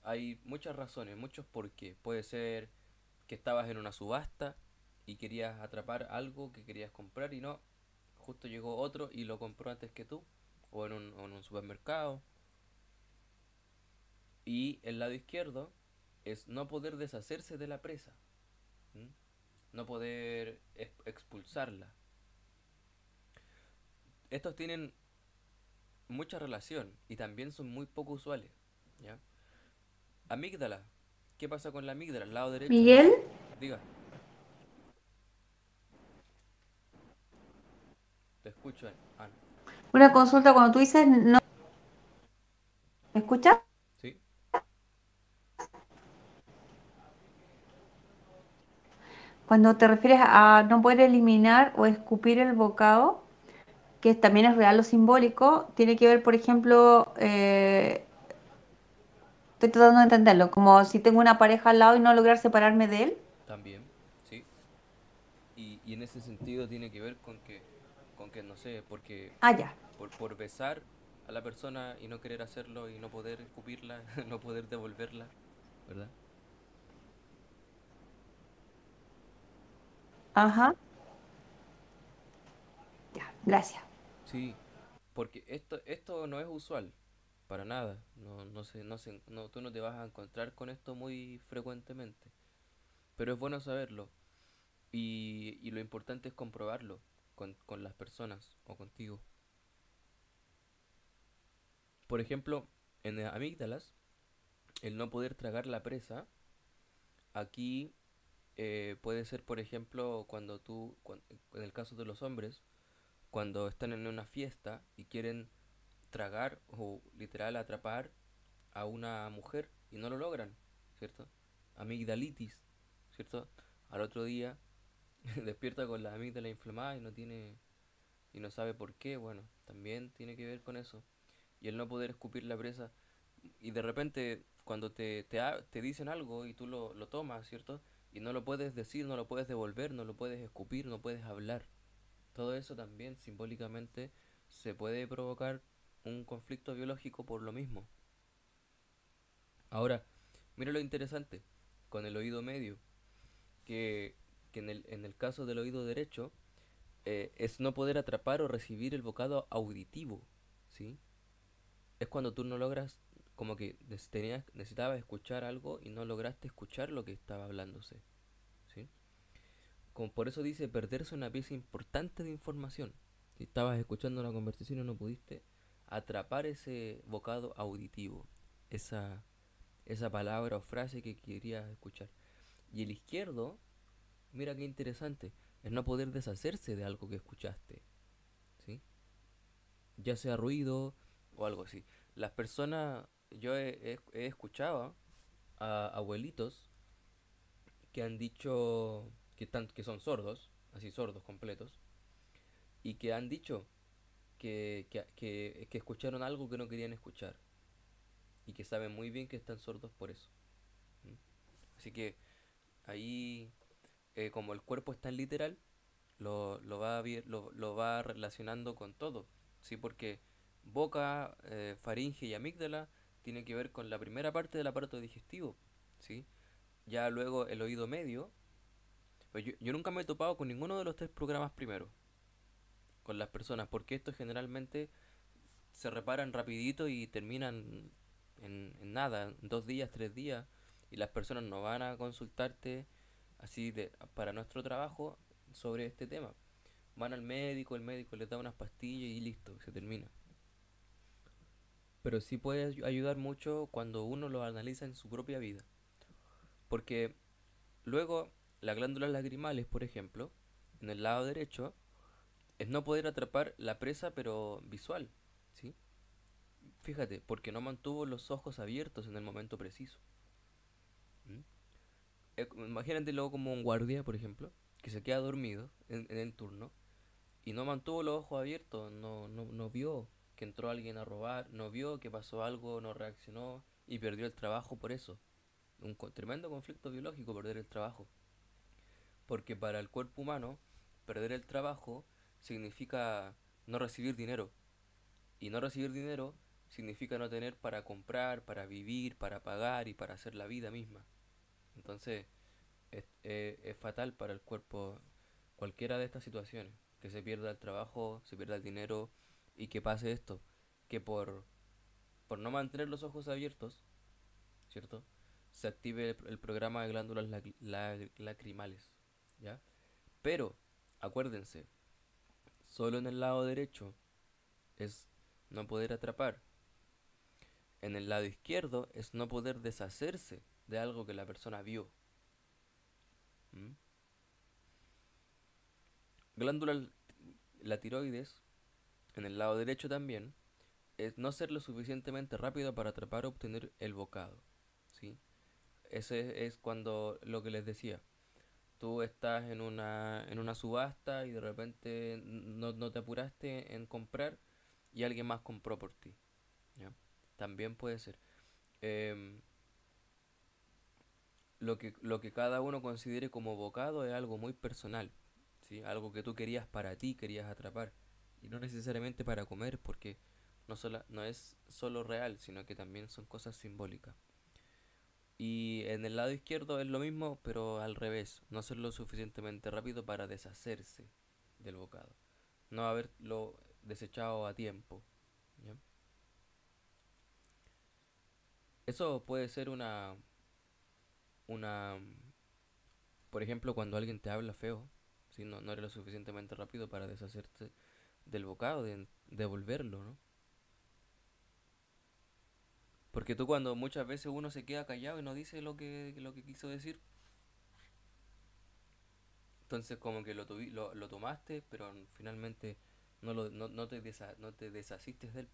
hay muchas razones, muchos por qué. Puede ser que estabas en una subasta y querías atrapar algo que querías comprar y no, justo llegó otro y lo compró antes que tú, o en un supermercado. Y el lado izquierdo es no poder deshacerse de la presa, ¿m? No poder expulsarla. Estos tienen mucha relación y también son muy poco usuales, ¿ya? Amígdala. ¿Qué pasa con la amígdala? Al lado derecho, ¿no? Miguel, Diga, te escucho, Ana. una consulta cuando tú dices no, ¿me escuchas? ¿Sí? Cuando te refieres a no poder eliminar o escupir el bocado, que también es real o simbólico, tiene que ver, por ejemplo, estoy tratando de entenderlo, como si tengo una pareja al lado y no lograr separarme de él. También, ¿sí? Y en ese sentido tiene que ver con que no sé, porque Ah, ya. por besar a la persona y no querer hacerlo y no poder escupirla, no poder devolverla, ¿verdad? Ajá, ya, gracias. Sí, porque esto no es usual, para nada. No, tú no te vas a encontrar con esto muy frecuentemente. Pero es bueno saberlo. Y lo importante es comprobarlo con las personas o contigo. Por ejemplo, en amígdalas, el no poder tragar la presa, aquí puede ser, por ejemplo, en el caso de los hombres, cuando están en una fiesta y quieren tragar o literal atrapar a una mujer y no lo logran, ¿cierto? Amigdalitis, ¿cierto? Al otro día despierta con la amígdala inflamada y no sabe por qué, bueno, también tiene que ver con eso. Y el no poder escupir la presa y de repente cuando te dicen algo y tú lo tomas, ¿cierto? Y no lo puedes decir, no lo puedes devolver, no lo puedes escupir, no puedes hablar. Todo eso también simbólicamente se puede provocar un conflicto biológico por lo mismo. Ahora, mira lo interesante con el oído medio, que, que en el caso del oído derecho es no poder atrapar o recibir el bocado auditivo, ¿sí? Es cuando tú no logras, como que necesitabas escuchar algo y no lograste escuchar lo que estaba hablándose, ¿sí? Como por eso dice perderse una pieza importante de información. Si estabas escuchando una conversación y no pudiste atrapar ese bocado auditivo, esa, esa palabra o frase que querías escuchar. Y el izquierdo, mira qué interesante, es no poder deshacerse de algo que escuchaste, ¿sí? Ya sea ruido o algo así. Las personas, he escuchado a abuelitos que han dicho que son sordos, así sordos completos, y que han dicho que escucharon algo que no querían escuchar y que saben muy bien que están sordos por eso. ¿Mm? Así que ahí, como el cuerpo es tan literal, lo va relacionando con todo, ¿sí? Porque boca, faringe y amígdala tiene que ver con la primera parte del aparato digestivo, ¿sí? Ya luego el oído medio, pues yo nunca me he topado con ninguno de los tres programas primero, con las personas, porque estos generalmente se reparan rapidito y terminan en nada, en 2 días, 3 días, y las personas no van a consultarte así para nuestro trabajo sobre este tema. Van al médico, el médico les da unas pastillas y listo, se termina. Pero sí puede ayudar mucho cuando uno lo analiza en su propia vida. Porque luego las glándulas lagrimales, por ejemplo, en el lado derecho, es no poder atrapar la presa pero visual, ¿sí? Fíjate, porque no mantuvo los ojos abiertos en el momento preciso. ¿Mm? Imagínate luego como un guardia, por ejemplo, que se queda dormido en el turno y no mantuvo los ojos abiertos, no vio que entró alguien a robar, no vio que pasó algo, no reaccionó y perdió el trabajo por eso. Un tremendo conflicto biológico perder el trabajo. Porque para el cuerpo humano, perder el trabajo significa no recibir dinero. Y no recibir dinero significa no tener para comprar, para vivir, para pagar y para hacer la vida misma. Entonces, es fatal para el cuerpo cualquiera de estas situaciones. Que se pierda el trabajo, se pierda el dinero y que pase esto. Que por no mantener los ojos abiertos, ¿cierto? Se active el programa de glándulas lacrimales, ¿ya? Pero, acuérdense, solo en el lado derecho es no poder atrapar. En el lado izquierdo es no poder deshacerse de algo que la persona vio. ¿Mm? Glándula la tiroides, en el lado derecho también, es no ser lo suficientemente rápido para atrapar o obtener el bocado. ¿Sí? Ese es cuando lo que les decía. Tú estás en una subasta y de repente no te apuraste en comprar y alguien más compró por ti. ¿Ya? También puede ser. Em, lo que cada uno considere como bocado es algo muy personal, ¿sí? Algo que tú querías para ti, querías atrapar. Y no necesariamente para comer, porque no es solo real, sino que también son cosas simbólicas. Y en el lado izquierdo es lo mismo, pero al revés. No ser lo suficientemente rápido para deshacerse del bocado. No haberlo desechado a tiempo. ¿Ya? Eso puede ser una, por ejemplo, cuando alguien te habla feo, si no eres lo suficientemente rápido para deshacerte del bocado, de devolverlo, ¿no? Porque tú cuando muchas veces uno se queda callado y no dice lo que quiso decir, entonces como que lo tomaste, pero finalmente no te deshaciste de él.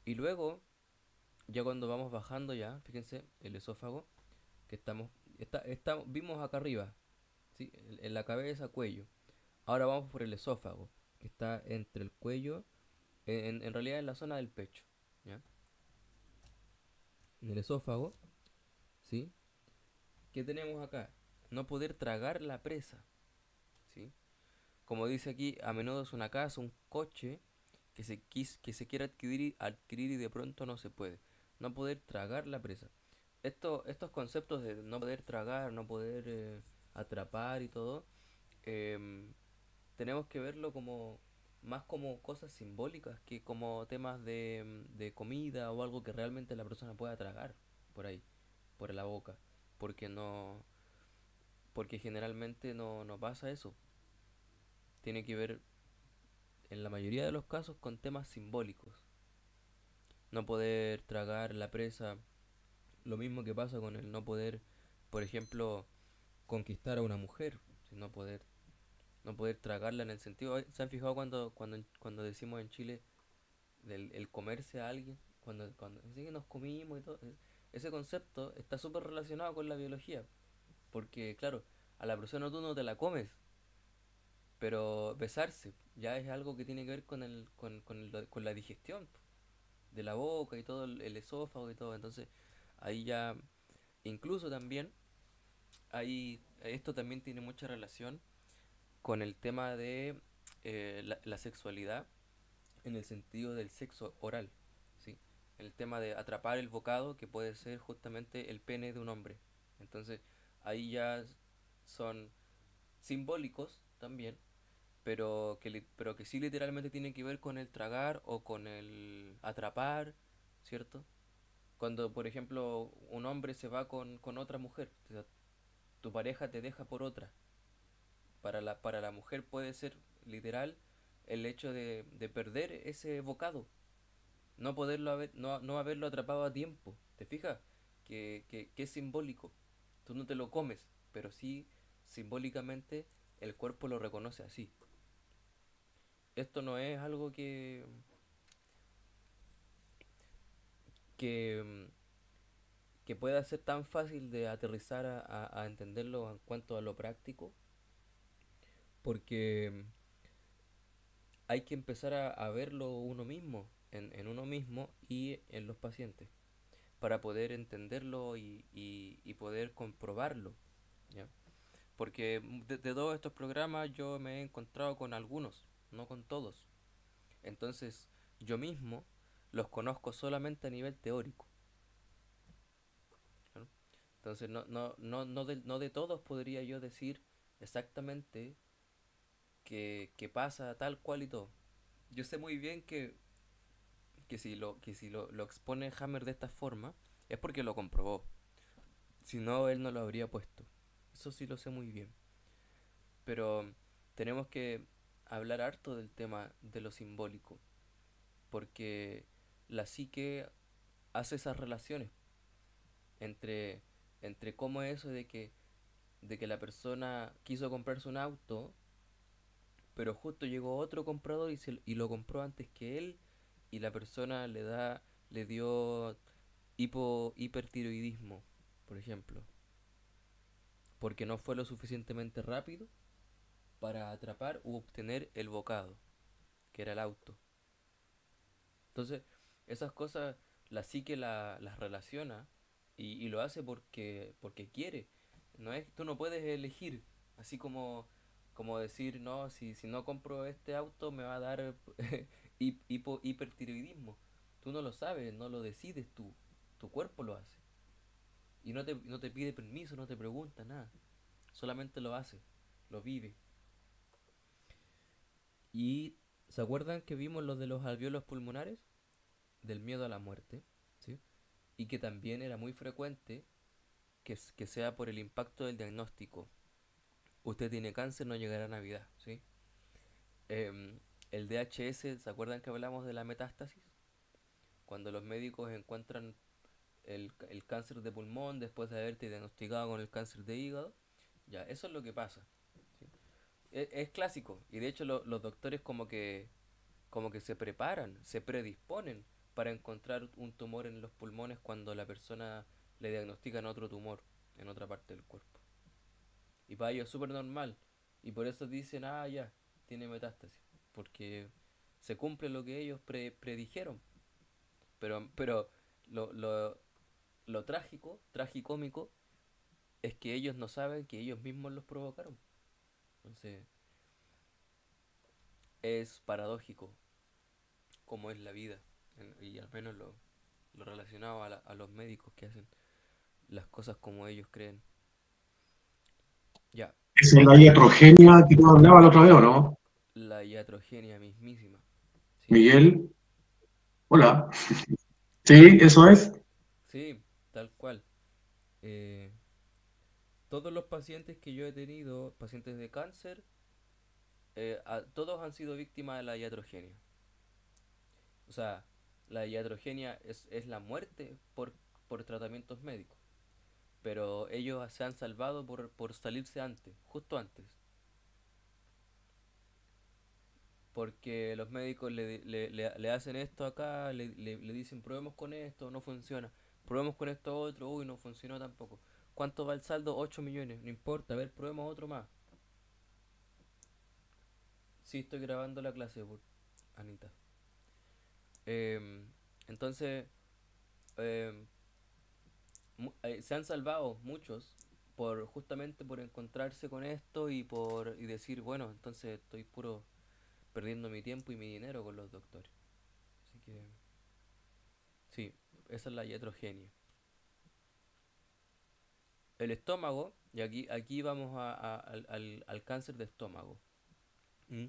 Y luego, ya cuando vamos bajando ya, fíjense, el esófago, que vimos acá arriba, ¿sí? En la cabeza, cuello. Ahora vamos por el esófago, que está entre el cuello, en realidad en la zona del pecho, ¿ya? En el esófago, ¿sí? ¿Qué tenemos acá? No poder tragar la presa, ¿sí? Como dice aquí, a menudo es una casa, un coche que se quiere adquirir y de pronto no se puede. No poder tragar la presa. Estos conceptos de no poder tragar, no poder atrapar y todo, em, tenemos que verlo como más como cosas simbólicas que como temas de comida o algo que realmente la persona pueda tragar por ahí, por la boca, porque no, porque generalmente no pasa eso. Tiene que ver en la mayoría de los casos con temas simbólicos. No poder tragar la presa, lo mismo que pasa con el no poder, por ejemplo, conquistar a una mujer, no poder no poder tragarla en el sentido. ¿Se han fijado cuando decimos en Chile el comerse a alguien? Cuando sí que nos comimos y todo. Ese concepto está súper relacionado con la biología. Porque, claro, a la persona tú no te la comes, pero besarse ya es algo que tiene que ver con la digestión de la boca y todo, el esófago y todo. Entonces, ahí ya, incluso también, esto también tiene mucha relación con el tema de la sexualidad en el sentido del sexo oral, ¿sí? El tema de atrapar el bocado que puede ser justamente el pene de un hombre. Entonces, ahí ya son simbólicos también, pero que sí literalmente tienen que ver con el tragar o con el atrapar, ¿cierto? Cuando, por ejemplo, un hombre se va con otra mujer, o sea, tu pareja te deja por otra. Para la mujer puede ser literal el hecho de perder ese bocado, no haberlo atrapado a tiempo. ¿Te fijas? Que es simbólico. Tú no te lo comes, pero sí simbólicamente el cuerpo lo reconoce así. Esto no es algo que, que pueda ser tan fácil de aterrizar a entenderlo en cuanto a lo práctico, porque hay que empezar a verlo uno mismo, en uno mismo y en los pacientes, para poder entenderlo y poder comprobarlo, ¿ya? Porque de todos estos programas yo me he encontrado con algunos, no con todos. Entonces, yo mismo los conozco solamente a nivel teórico, ¿no? Entonces, no de todos podría yo decir exactamente que pasa tal cual y todo. Yo sé muy bien que si lo expone Hammer de esta forma es porque lo comprobó. Si no, él no lo habría puesto. Eso sí lo sé muy bien. Pero tenemos que hablar harto del tema de lo simbólico, porque la psique hace esas relaciones entre, entre cómo eso de que la persona quiso comprarse un auto, pero justo llegó otro comprador y lo compró antes que él, y la persona le dio hipertiroidismo, por ejemplo, porque no fue lo suficientemente rápido para atrapar u obtener el bocado, que era el auto. Entonces, esas cosas la psique las relaciona y lo hace porque quiere. Tú no puedes elegir, así como decir, no, si no compro este auto me va a dar hipertiroidismo. Tú no lo sabes, no lo decides tú, tu cuerpo lo hace. Y no te pide permiso, no te pregunta nada, solamente lo hace, lo vive. ¿Y se acuerdan que vimos lo de los alvéolos pulmonares? Del miedo a la muerte, ¿sí? Y que también era muy frecuente que sea por el impacto del diagnóstico. Usted tiene cáncer, no llegará a Navidad, ¿sí? El DHS, ¿se acuerdan que hablamos de la metástasis? Cuando los médicos encuentran el cáncer de pulmón después de haberte diagnosticado con el cáncer de hígado, ya, eso es lo que pasa, ¿sí? Es clásico, y de hecho los doctores como que se preparan, se predisponen para encontrar un tumor en los pulmones cuando la persona le diagnostican otro tumor en otra parte del cuerpo. Y para ellos es súper normal. Y por eso dicen, ah, ya, tiene metástasis. Porque se cumple lo que ellos predijeron. Pero lo, lo, lo trágico, tragicómico, es que ellos no saben que ellos mismos los provocaron. Entonces, es paradójico. cómo es la vida, y al menos lo relacionado a los médicos que hacen las cosas como ellos creen. Ya, Esa es la iatrogenia que tú hablabas la otra vez, ¿o no? la iatrogenia mismísima. Sí, Miguel, hola. Sí, eso es. sí, tal cual. Eh, todos los pacientes que yo he tenido, pacientes de cáncer, todos han sido víctimas de la iatrogenia. O sea, la iatrogenia es la muerte por tratamientos médicos. Pero ellos se han salvado por salirse antes, justo antes. Porque los médicos le hacen esto acá, le dicen probemos con esto, no funciona. Probemos con esto otro, uy, no funcionó tampoco. ¿Cuánto va el saldo? 8 millones, no importa, a ver, probemos otro más. Sí, estoy grabando la clase, Anita. Entonces, em, se han salvado muchos por justamente por encontrarse con esto y decir, bueno, entonces estoy puro perdiendo mi tiempo y mi dinero con los doctores. Así que sí, esa es la iatrogenia. El estómago, y aquí vamos al cáncer de estómago. ¿Mm?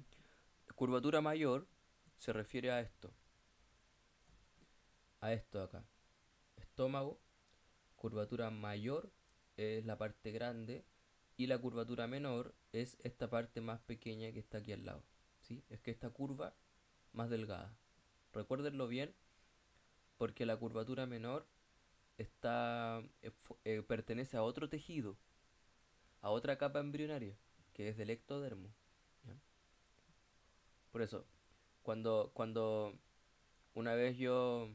Curvatura mayor se refiere a esto acá. Estómago, curvatura mayor es la parte grande y la curvatura menor es esta parte más pequeña que está aquí al lado. ¿Sí? Es que esta curva más delgada. Recuérdenlo bien porque la curvatura menor pertenece a otro tejido, a otra capa embrionaria, que es del ectodermo. ¿Ya? Por eso, cuando una vez yo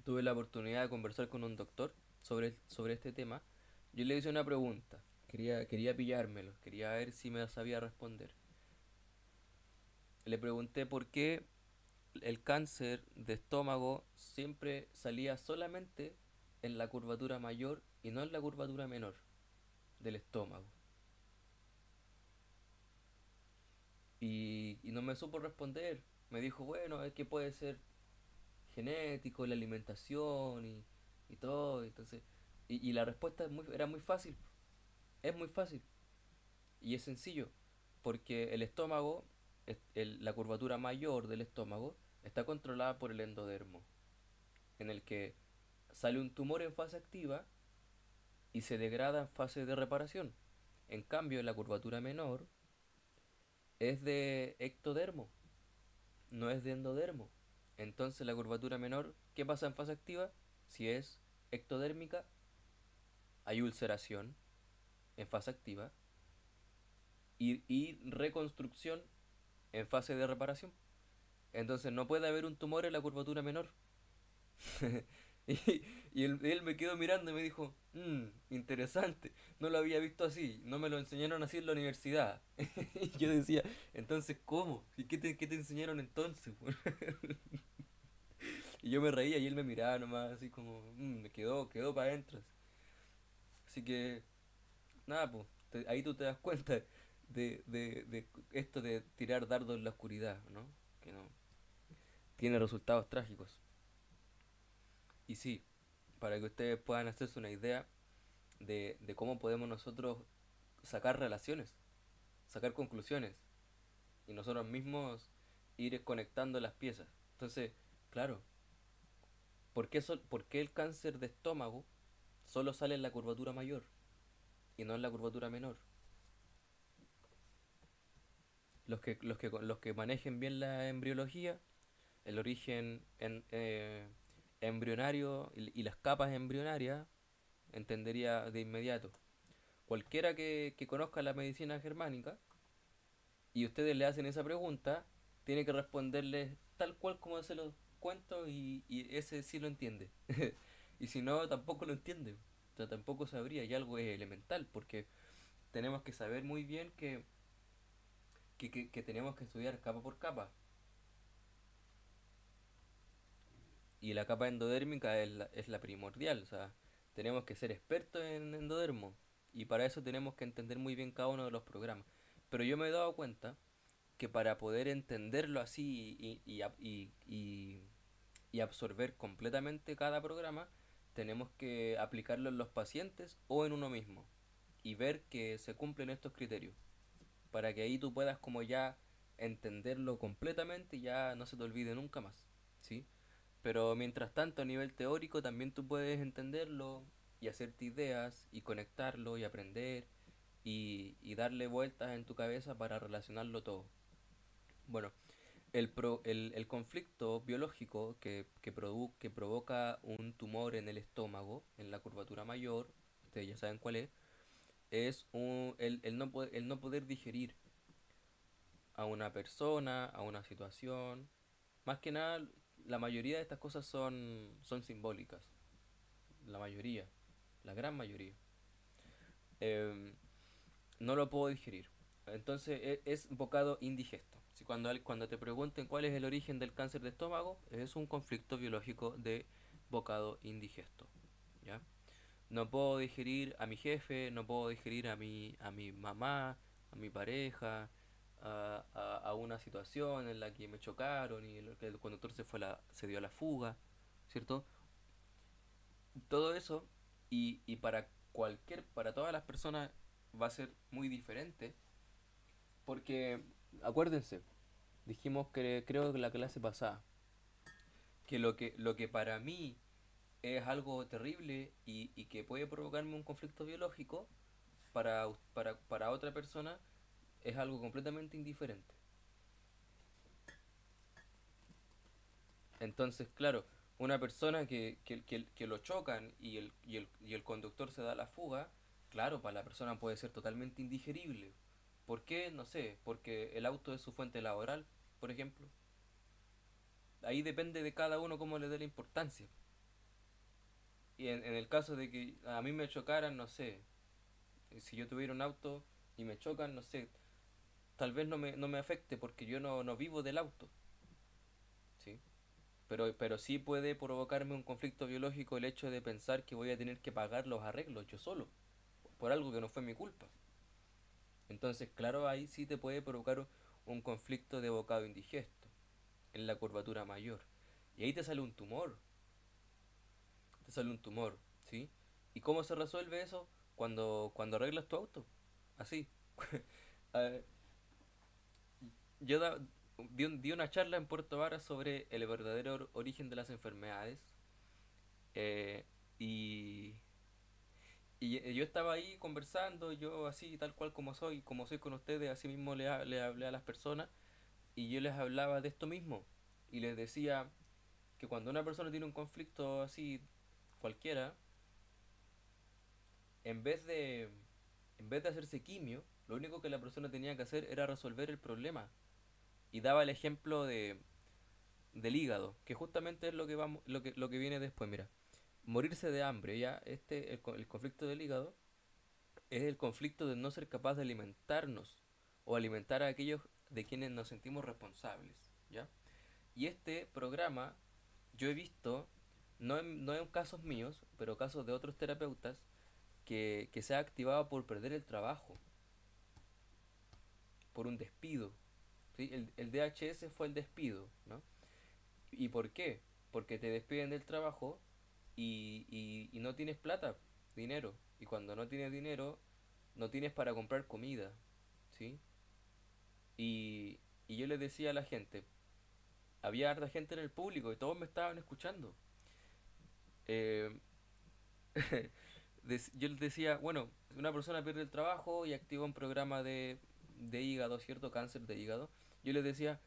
tuve la oportunidad de conversar con un doctor sobre este tema, yo le hice una pregunta. Quería pillármelo, quería ver si me sabía responder. Le pregunté por qué el cáncer de estómago siempre salía solamente en la curvatura mayor y no en la curvatura menor del estómago. Y no me supo responder. Me dijo, bueno, es que puede ser genético, la alimentación y todo. Entonces, y la respuesta era muy fácil. Es muy fácil. Y es sencillo. Porque el estómago, la curvatura mayor del estómago, está controlada por el endodermo. En el que sale un tumor en fase activa y se degrada en fase de reparación. En cambio, la curvatura menor es de ectodermo, no es de endodermo. Entonces la curvatura menor, ¿qué pasa en fase activa? Si es ectodérmica, hay ulceración en fase activa y reconstrucción en fase de reparación. Entonces no puede haber un tumor en la curvatura menor. y él me quedó mirando y me dijo, interesante, no lo había visto así, no me lo enseñaron así en la universidad. Y yo decía, entonces, ¿cómo? ¿Y qué te enseñaron entonces? Y yo me reía y él me miraba nomás, así como, me quedó para adentro. Así que, nada, pues, ahí tú te das cuenta de esto de tirar dardos en la oscuridad, ¿no? Que no tiene resultados trágicos. Y sí, para que ustedes puedan hacerse una idea de cómo podemos nosotros sacar relaciones, sacar conclusiones y nosotros mismos ir conectando las piezas. Entonces, claro, ¿por qué el cáncer de estómago solo sale en la curvatura mayor y no en la curvatura menor? Los que manejen bien la embriología, el origen embrionario y las capas embrionarias, entendería de inmediato. Cualquiera que conozca la medicina germánica y ustedes le hacen esa pregunta, tiene que responderles tal cual como se lo cuento y ese sí lo entiende. Y si no, tampoco lo entiende. O sea, tampoco sabría, y algo es elemental, porque tenemos que saber muy bien que tenemos que estudiar capa por capa. Y la capa endodérmica es la primordial, o sea, tenemos que ser expertos en endodermo. Y para eso tenemos que entender muy bien cada uno de los programas. Pero yo me he dado cuenta que para poder entenderlo así y absorber completamente cada programa, tenemos que aplicarlo en los pacientes o en uno mismo y ver que se cumplen estos criterios, para que ahí tú puedas como ya entenderlo completamente y ya no se te olvide nunca más, ¿sí? Pero mientras tanto a nivel teórico también tú puedes entenderlo y hacerte ideas y conectarlo y aprender y darle vueltas en tu cabeza para relacionarlo todo. Bueno, el conflicto biológico que provoca un tumor en el estómago, en la curvatura mayor, ustedes ya saben cuál es el no poder digerir a una persona, a una situación. Más que nada, la mayoría de estas cosas son simbólicas. La mayoría, la gran mayoría. Em, no lo puedo digerir. Entonces es bocado indigesto. Si cuando te pregunten cuál es el origen del cáncer de estómago, es un conflicto biológico de bocado indigesto. ¿Ya? No puedo digerir a mi jefe, no puedo digerir a mi mamá, a mi pareja, a una situación en la que me chocaron y el conductor se dio a la fuga, ¿cierto? Todo eso y para todas las personas va a ser muy diferente porque acuérdense, dijimos que creo que la clase pasada que lo que para mí es algo terrible y que puede provocarme un conflicto biológico, para otra persona es algo completamente indiferente. Entonces, claro, una persona que lo chocan y el conductor se da la fuga, claro, para la persona puede ser totalmente indigerible. ¿Por qué? No sé, porque el auto es su fuente laboral, por ejemplo. Ahí depende de cada uno cómo le dé la importancia. Y en el caso de que a mí me chocaran, no sé, si yo tuviera un auto y me chocan, no sé, tal vez no me afecte porque yo no vivo del auto, ¿sí? Pero sí puede provocarme un conflicto biológico el hecho de pensar que voy a tener que pagar los arreglos yo solo, por algo que no fue mi culpa. Entonces, claro, ahí sí te puede provocar un conflicto de bocado indigesto, en la curvatura mayor. Y ahí te sale un tumor, ¿sí? ¿Y cómo se resuelve eso? Cuando arreglas tu auto, así. Eh, yo di una charla en Puerto Vara sobre el verdadero origen de las enfermedades. eh, y, y yo estaba ahí conversando, yo así, tal cual como soy con ustedes, así mismo le hablé a las personas y yo les hablaba de esto mismo. Y les decía que cuando una persona tiene un conflicto así, cualquiera, en vez de, en vez de hacerse quimio, lo único que la persona tenía que hacer era resolver el problema. Y daba el ejemplo del hígado, que justamente es lo que viene después, mira. Morirse de hambre, ya, el conflicto del hígado es el conflicto de no ser capaz de alimentarnos o alimentar a aquellos de quienes nos sentimos responsables, ¿ya? Y este programa yo he visto, no en casos míos, pero casos de otros terapeutas, que se ha activado por perder el trabajo, por un despido. ¿Sí? El DHS fue el despido, ¿no? ¿Y por qué? Porque te despiden del trabajo y no tienes plata, dinero. Y cuando no tienes dinero, no tienes para comprar comida, ¿sí? Y yo les decía a la gente, había harta gente en el público y todos me estaban escuchando. Eh, yo les decía, bueno, una persona pierde el trabajo y activa un programa de hígado, ¿cierto? Cáncer de hígado. Yo les decía,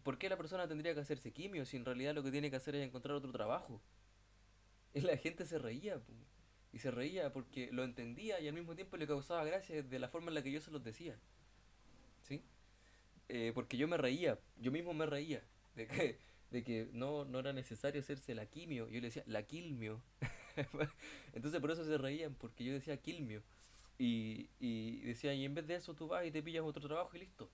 ¿por qué la persona tendría que hacerse quimio si en realidad lo que tiene que hacer es encontrar otro trabajo? Y la gente se reía, po. Y se reía porque lo entendía y al mismo tiempo le causaba gracia de la forma en la que yo se los decía, ¿sí? Porque yo me reía, yo mismo me reía de que no era necesario hacerse la quimio. Yo le decía, la quilmio. Entonces por eso se reían, porque yo decía quilmio. Y decía, y en vez de eso tú vas y te pillas otro trabajo y listo.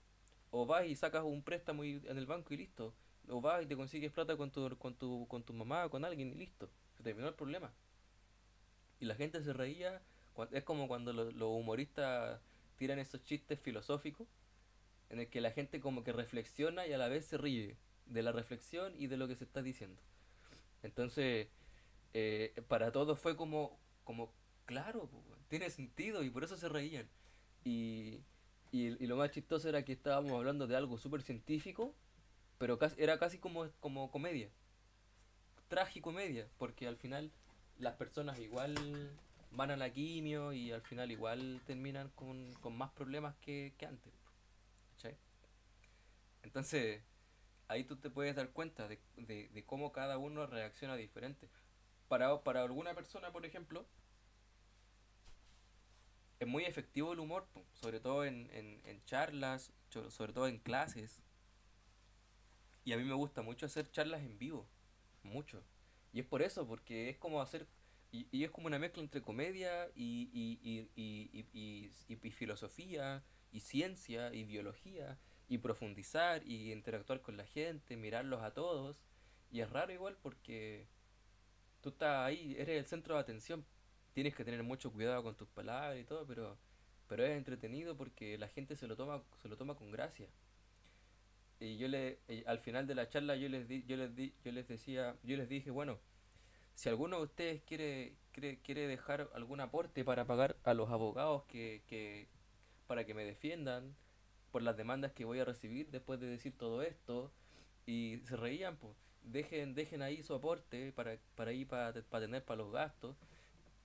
O vas y sacas un préstamo en el banco y listo. O vas y te consigues plata con tu mamá o con alguien y listo. Se terminó el problema. Y la gente se reía. Es como cuando los humoristas tiran esos chistes filosóficos en el que la gente como que reflexiona y a la vez se ríe de la reflexión y de lo que se está diciendo. Entonces, para todos fue como claro, po, weón, tiene sentido y por eso se reían. Y, y lo más chistoso era que estábamos hablando de algo súper científico, pero era casi como comedia, tragicomedia, porque al final las personas igual van a la quimio y al final igual terminan con más problemas que antes. ¿Cachai? Entonces, ahí tú te puedes dar cuenta de cómo cada uno reacciona diferente. Para alguna persona, por ejemplo, es muy efectivo el humor, po, sobre todo en charlas, sobre todo en clases. Y a mí me gusta mucho hacer charlas en vivo, mucho. Y es por eso, porque es como hacer... y es como una mezcla entre comedia y filosofía, y ciencia, y biología, y profundizar, y interactuar con la gente, mirarlos a todos. Y es raro igual porque tú estás ahí, eres el centro de atención. Tienes que tener mucho cuidado con tus palabras y todo, pero es entretenido porque la gente se lo toma con gracia. Al final de la charla yo les dije, bueno, si alguno de ustedes quiere dejar algún aporte para pagar a los abogados para que me defiendan por las demandas que voy a recibir después de decir todo esto, y se reían, pues, dejen ahí su aporte para tener para los gastos.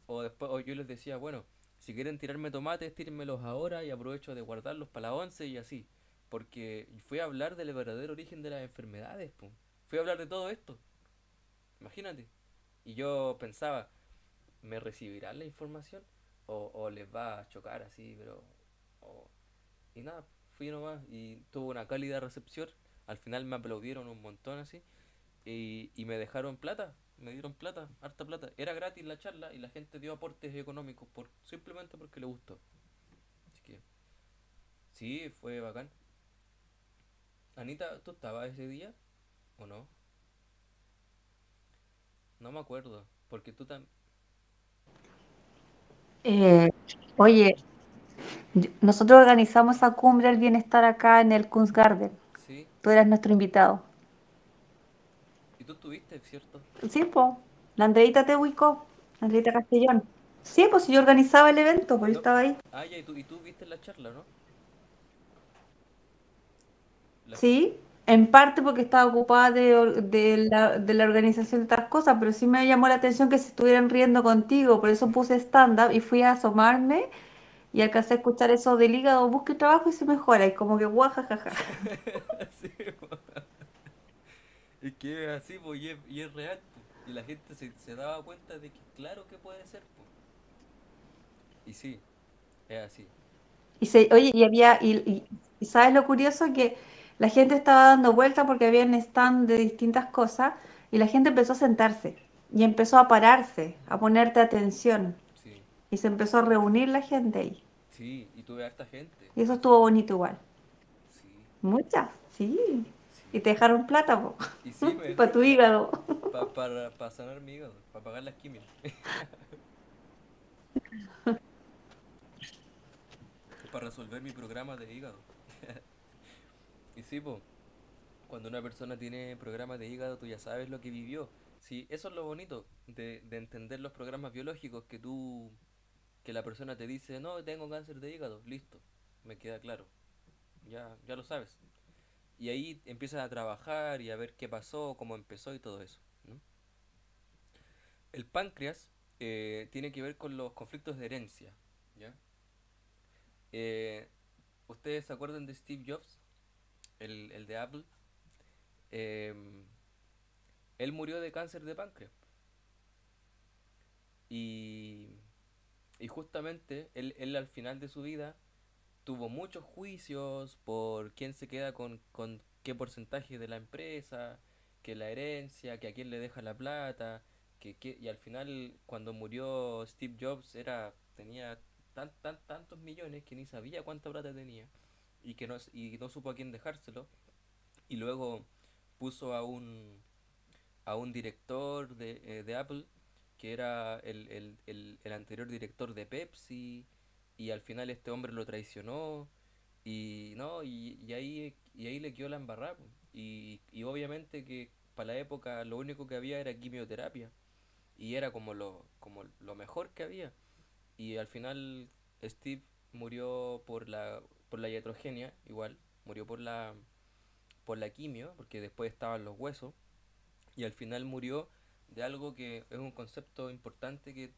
O yo les decía, bueno, si quieren tirarme tomates, tírenmelos ahora y aprovecho de guardarlos para la once y así. Porque fui a hablar del verdadero origen de las enfermedades, po. Fui a hablar de todo esto, imagínate. Y yo pensaba, ¿me recibirán la información? O les va a chocar así, pero... o- Y nada, fui nomás y tuvo una cálida recepción. Al final me aplaudieron un montón así. Y me dejaron plata, me dieron plata, harta plata. Era gratis la charla y la gente dio aportes económicos simplemente porque le gustó. Así que sí, fue bacán. Anita, ¿tú estabas ese día o no? No me acuerdo, porque tú también... Eh, Oye, nosotros organizamos esa cumbre del bienestar acá en el Kunstgarten. Sí, Tú eras nuestro invitado. y tú estuviste, ¿cierto? Sí, pues, la Andreita te ubicó, la Andreita Castellón. Sí, pues si yo organizaba el evento, pues yo No. estaba ahí. Ah, ya, y tú viste la charla, ¿no? La... Sí, en parte porque estaba ocupada de la organización de otras cosas, pero sí me llamó la atención que se estuvieran riendo contigo, por eso puse stand-up y fui a asomarme y alcancé a escuchar eso del hígado, busque trabajo y se mejora, y como que guajajaja. Sí, po. Es que es así, po, y es real, po. Y la gente se daba cuenta de que claro que puede ser, po. Y sí, es así. Oye, y ¿sabes lo curioso? Que la gente estaba dando vueltas porque había un stand de distintas cosas y la gente empezó a sentarse y empezó a pararse, a ponerte atención Sí, y se empezó a reunir la gente ahí. sí, y tuve harta gente, Y eso estuvo así. bonito igual. Sí, Muchas, sí. Y sí. te dejaron plata, po, Y sí, me para dejaron tu plata hígado. para sanar mi hígado, para pagar las quimios. Para resolver mi programa de hígado. Y sí, po, cuando una persona tiene programas de hígado, tú ya sabes lo que vivió. Sí, eso es lo bonito de entender los programas biológicos que la persona te dice, no, tengo cáncer de hígado, listo, me queda claro, ya lo sabes. Y ahí empiezas a trabajar y a ver qué pasó, cómo empezó y todo eso, ¿no? El páncreas tiene que ver con los conflictos de herencia, ¿ya? Eh, ¿Ustedes se acuerdan de Steve Jobs, el de Apple? Em, Él murió de cáncer de páncreas. Y, y justamente él al final de su vida tuvo muchos juicios por quién se queda con qué porcentaje de la empresa, que la herencia, que a quién le deja la plata, y al final cuando murió Steve Jobs tenía tantos millones que ni sabía cuánta plata tenía y no supo a quién dejárselo y luego puso a un director de Apple que era el anterior director de Pepsi y al final este hombre lo traicionó Y no, y ahí le quedó la embarrada, po. Y obviamente que para la época lo único que había era quimioterapia. Y era como lo mejor que había. Y al final Steve murió por la iatrogenia, igual. Murió por la quimio, porque después estaban los huesos. Y al final murió de algo que es un concepto importante que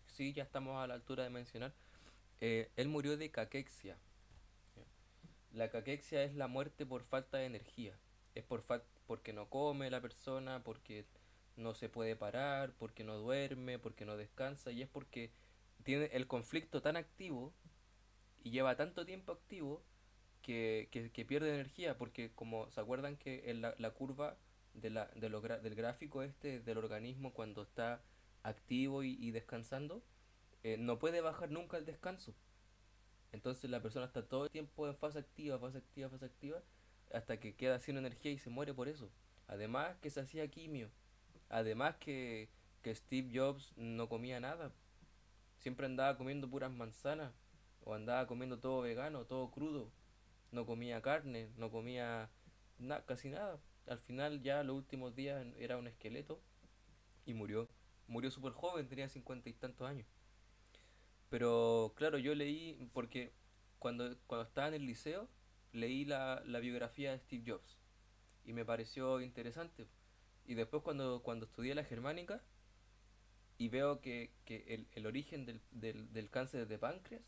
sí, ya estamos a la altura de mencionar. Él murió de caquexia. La caquexia es la muerte por falta de energía. Es porque no come la persona, porque no se puede parar, porque no duerme, porque no descansa, y es porque tiene el conflicto tan activo y lleva tanto tiempo activo que pierde energía, porque como se acuerdan que en la curva del gráfico este del organismo cuando está activo y descansando, no puede bajar nunca el descanso. Entonces la persona está todo el tiempo en fase activa, fase activa, fase activa, hasta que queda sin energía y se muere por eso. Además que se hacía quimio, además que Steve Jobs no comía nada, siempre andaba comiendo puras manzanas, o andaba comiendo todo vegano, todo crudo, no comía carne, no comía casi nada. Al final ya los últimos días era un esqueleto y murió. Murió súper joven, tenía 50 y tantos años. Pero claro, yo leí, porque cuando estaba en el liceo, leí la biografía de Steve Jobs y me pareció interesante. Y después cuando estudié la germánica y veo que el origen del cáncer de páncreas,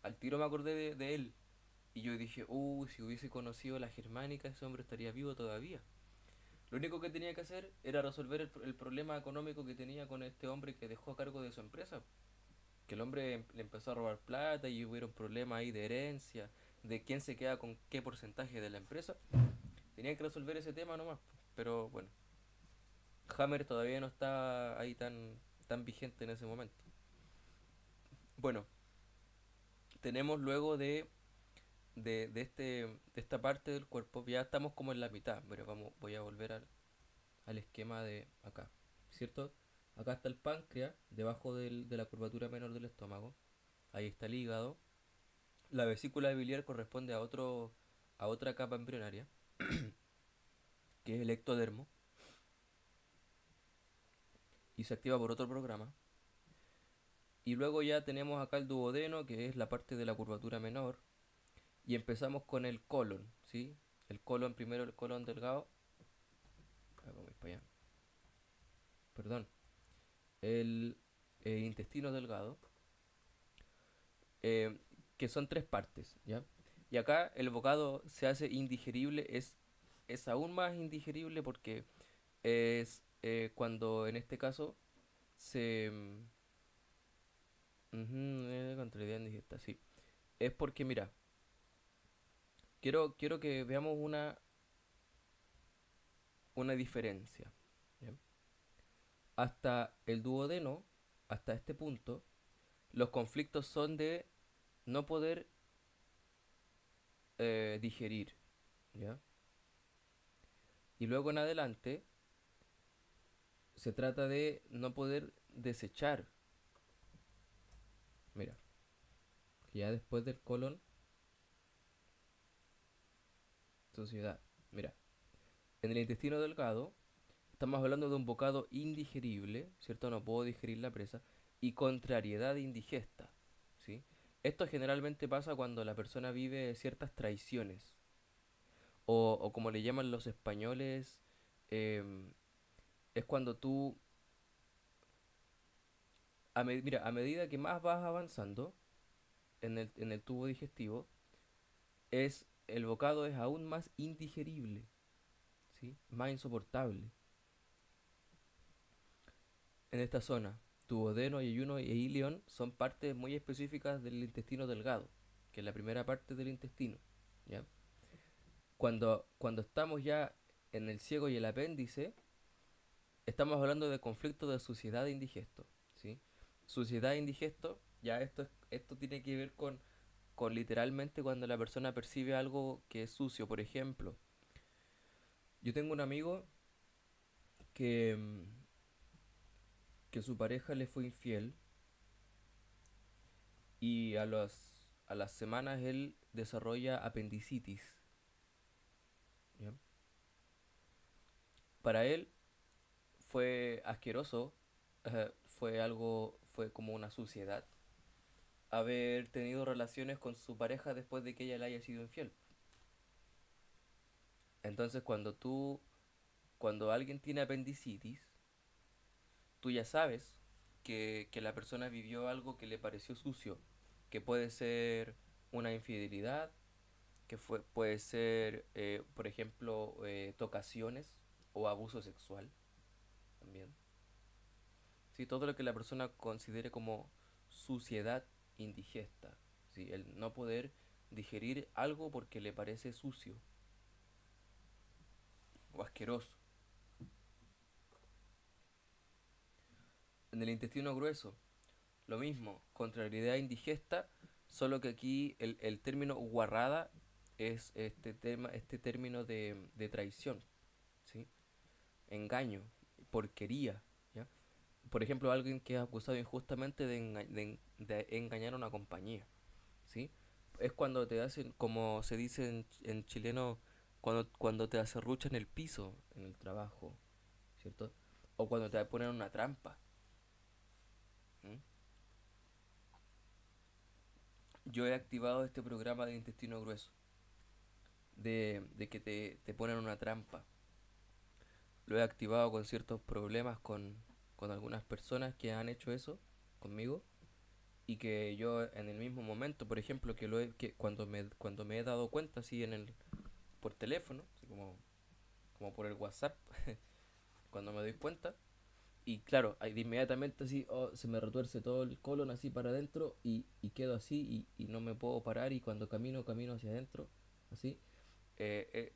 al tiro me acordé de él. Y yo dije, si hubiese conocido la germánica, ese hombre estaría vivo todavía. Lo único que tenía que hacer era resolver el problema económico que tenía con este hombre que dejó a cargo de su empresa. Que el hombre le empezó a robar plata y hubieron problemas ahí de herencia, de quién se queda con qué porcentaje de la empresa. Tenían que resolver ese tema nomás. Pero bueno, Hammer todavía no está ahí tan vigente en ese momento. Bueno, tenemos luego de esta parte del cuerpo, ya estamos como en la mitad. Pero voy a volver al esquema de acá, ¿cierto? Acá está el páncreas, debajo de la curvatura menor del estómago. Ahí está el hígado. La vesícula biliar corresponde a otra capa embrionaria, que es el ectodermo, y se activa por otro programa. Y luego ya tenemos acá el duodeno, que es la parte de la curvatura menor, y empezamos con el colon, ¿sí? El colon primero, el colon delgado. Vamos para allá. Perdón. El intestino delgado, eh, que son tres partes, ¿ya? Y acá el bocado se hace indigerible, es aún más indigerible porque es cuando en este caso se... contrariedad indigesta, sí. Es porque, mira, quiero que veamos una diferencia. ¿Ya? Hasta el duodeno, hasta este punto, los conflictos son de no poder digerir. ¿Ya? Y luego en adelante se trata de no poder desechar. Mira, ya después del colon, suciedad. Mira, en el intestino delgado estamos hablando de un bocado indigerible, ¿cierto? No puedo digerir la presa. Y contrariedad indigesta, ¿sí? Esto generalmente pasa cuando la persona vive ciertas traiciones. O como le llaman los españoles, em, es cuando tú, mira, a medida que más vas avanzando en el tubo digestivo, el bocado es aún más indigerible, ¿sí? Más insoportable. En esta zona, duodeno, yeyuno e ilion son partes muy específicas del intestino delgado, que es la primera parte del intestino, ¿ya? Cuando estamos ya en el ciego y el apéndice, estamos hablando de conflicto de suciedad e indigesto, ¿sí? Suciedad e indigesto, ya esto tiene que ver con literalmente cuando la persona percibe algo que es sucio. Por ejemplo, yo tengo un amigo que, que su pareja le fue infiel y a las semanas él desarrolla apendicitis. ¿Ya? Para él fue asqueroso, fue como una suciedad haber tenido relaciones con su pareja después de que ella le haya sido infiel. Entonces cuando alguien tiene apendicitis, tú ya sabes que la persona vivió algo que le pareció sucio, que puede ser una infidelidad, puede ser, por ejemplo, tocaciones o abuso sexual también. Sí, todo lo que la persona considere como suciedad indigesta. Sí, el no poder digerir algo porque le parece sucio o asqueroso. En el intestino grueso, lo mismo, contrariedad indigesta, solo que aquí el término guarrada es este término de traición, ¿sí? Engaño, porquería, ¿ya? Por ejemplo, alguien que es acusado injustamente de engañar a una compañía, ¿sí? Es cuando te hacen, como se dice en chileno, cuando te acerruchan el piso en el trabajo, ¿cierto? O cuando te ponen una trampa. ¿Mm? Yo he activado este programa de intestino grueso, de que te ponen una trampa. Lo he activado con ciertos problemas con algunas personas que han hecho eso conmigo y que yo en el mismo momento, por ejemplo, que cuando me he dado cuenta así por teléfono, así como por el WhatsApp, cuando me doy cuenta, y claro, ahí de inmediatamente así, oh, se me retuerce todo el colon así para adentro y quedo así y no me puedo parar y cuando camino hacia adentro, así, eh, eh,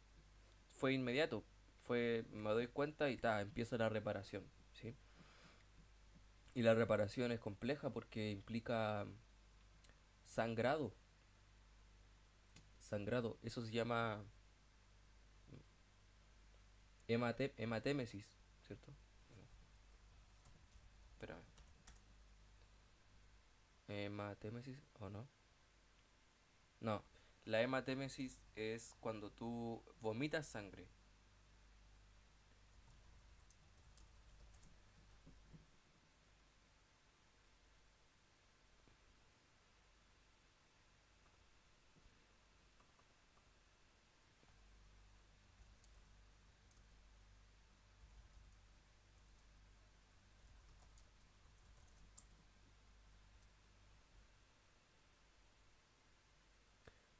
fue inmediato, me doy cuenta y empieza la reparación, ¿sí? Y la reparación es compleja porque implica sangrado, sangrado, eso se llama hematémesis, ¿cierto? Espérame, hematémesis o no? No, la hematémesis es cuando tú vomitas sangre.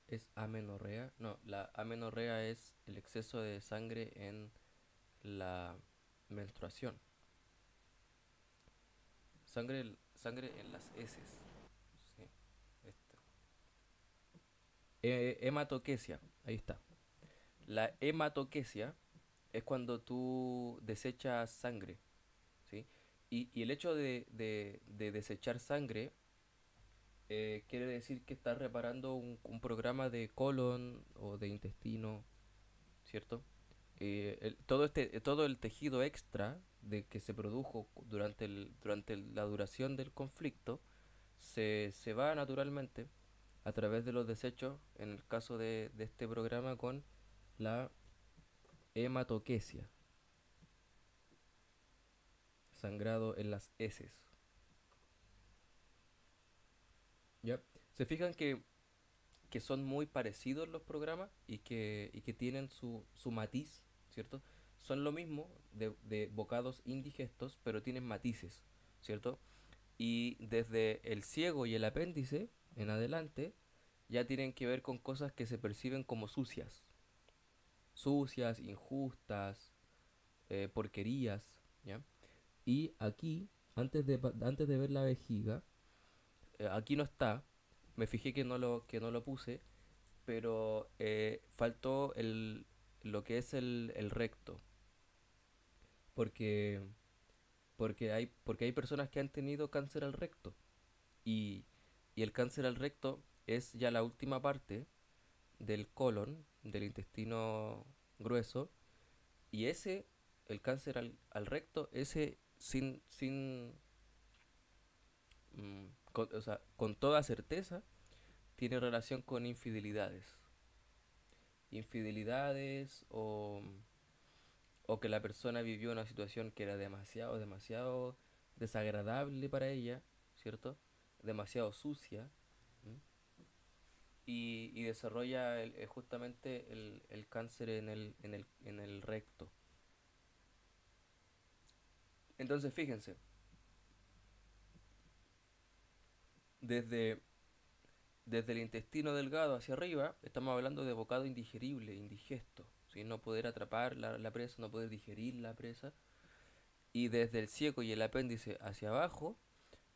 ¿Es amenorrea? No, la amenorrea es el exceso de sangre en la menstruación. Sangre en las heces. Sí, esta. Hematoquesia, ahí está. La hematoquesia es cuando tú desechas sangre, ¿sí? Y el hecho de desechar sangre quiere decir que estás reparando un programa de colon o de intestino, ¿cierto? Todo el tejido extra de que se produjo durante la duración del conflicto se va naturalmente a través de los desechos, en el caso de este programa con la hematoquesia, sangrado en las heces. ¿Ya? ¿Se fijan que son muy parecidos los programas y que tienen su matiz, ¿cierto? Son lo mismo de bocados indigestos, pero tienen matices, ¿cierto? Y desde el ciego y el apéndice en adelante ya tienen que ver con cosas que se perciben como sucias, sucias, injustas, porquerías, ¿ya? Y aquí, antes de ver la vejiga, aquí no está, me fijé que no lo puse, pero faltó lo que es el recto, porque, porque hay personas que han tenido cáncer al recto, y, y el cáncer al recto es ya la última parte del colon, del intestino grueso, y el cáncer al recto, ese o sea, con toda certeza, tiene relación con infidelidades. Infidelidades o que la persona vivió una situación que era demasiado desagradable para ella, ¿cierto? Demasiado sucia. ¿M? Y desarrolla justamente el cáncer en el recto. Entonces, fíjense, desde, desde el intestino delgado hacia arriba, estamos hablando de bocado indigerible, indigesto, ¿sí? No poder atrapar la presa, no poder digerir la presa. Y desde el cieco y el apéndice hacia abajo,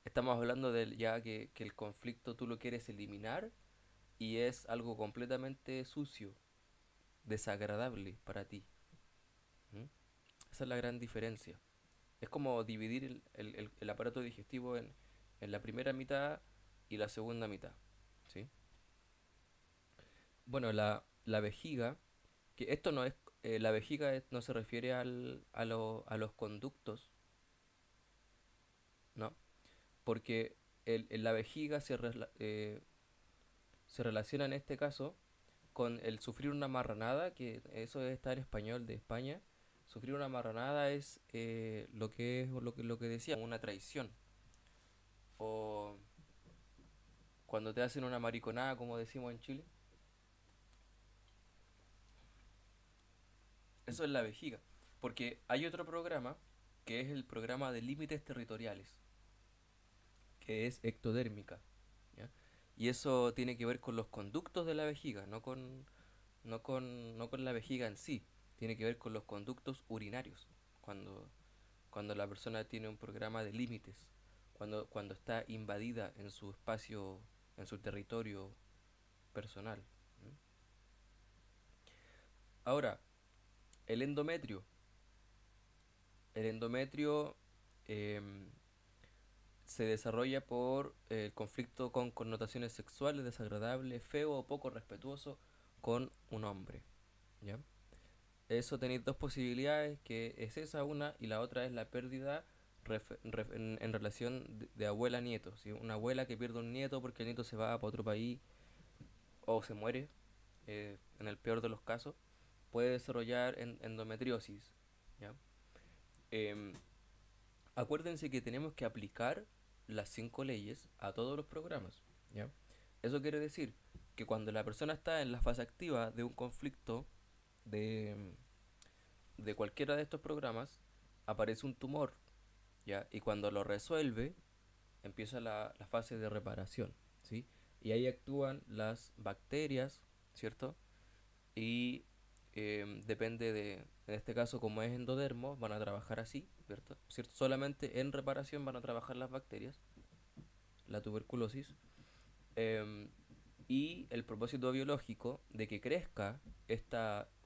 estamos hablando de ya que el conflicto tú lo quieres eliminar y es algo completamente sucio, desagradable para ti. ¿Mm? Esa es la gran diferencia. Es como dividir el aparato digestivo en la primera mitad y la segunda mitad. ¿Sí? Bueno, la vejiga, que esto no es, la vejiga no se refiere a los conductos, ¿no? Porque la vejiga se relaciona en este caso con el sufrir una marranada, que eso está en español de España. Sufrir una marranada es lo que decía, una traición. O cuando te hacen una mariconada, como decimos en Chile. Eso es la vejiga. Porque hay otro programa, que es el programa de límites territoriales, que es ectodérmica. ¿Ya? Y eso tiene que ver con los conductos de la vejiga, no con la vejiga en sí. Tiene que ver con los conductos urinarios. Cuando, cuando la persona tiene un programa de límites, cuando está invadida en su espacio, en su territorio personal. ¿Mm? Ahora, el endometrio. El endometrio em, se desarrolla por el conflicto con connotaciones sexuales desagradables, feo o poco respetuoso con un hombre. ¿Ya? Eso tenéis dos posibilidades, que es esa una y la otra es la pérdida en relación de abuela a nieto. ¿Sí? Una abuela que pierde un nieto porque el nieto se va para otro país o se muere, en el peor de los casos, puede desarrollar endometriosis. ¿Ya? Em, Acuérdense que tenemos que aplicar las cinco leyes a todos los programas. ¿Ya? Eso quiere decir que cuando la persona está en la fase activa de un conflicto de, de cualquiera de estos programas, aparece un tumor, ¿ya? Y cuando lo resuelve, empieza la fase de reparación, ¿sí? Y ahí actúan las bacterias, ¿cierto? Y depende en este caso, como es endodermo, van a trabajar así, ¿cierto? ¿Cierto? Solamente en reparación van a trabajar las bacterias, la tuberculosis. em, y el propósito biológico de que crezca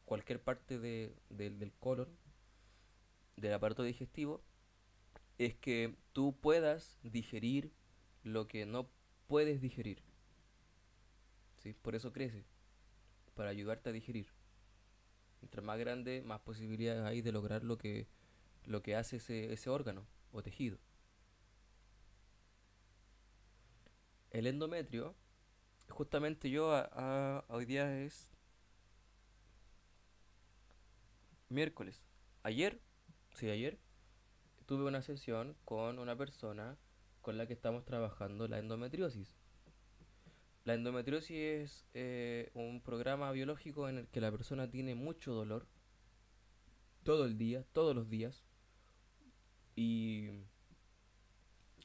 cualquier parte del colon, del aparato digestivo, es que tú puedas digerir lo que no puedes digerir. ¿Sí? Por eso crece, para ayudarte a digerir. Mientras más grande, más posibilidades hay de lograr lo que hace ese órgano o tejido. El endometrio, justamente hoy día es miércoles. Ayer, sí, ayer, tuve una sesión con una persona con la que estamos trabajando la endometriosis. La endometriosis es un programa biológico en el que la persona tiene mucho dolor todo el día, todos los días, y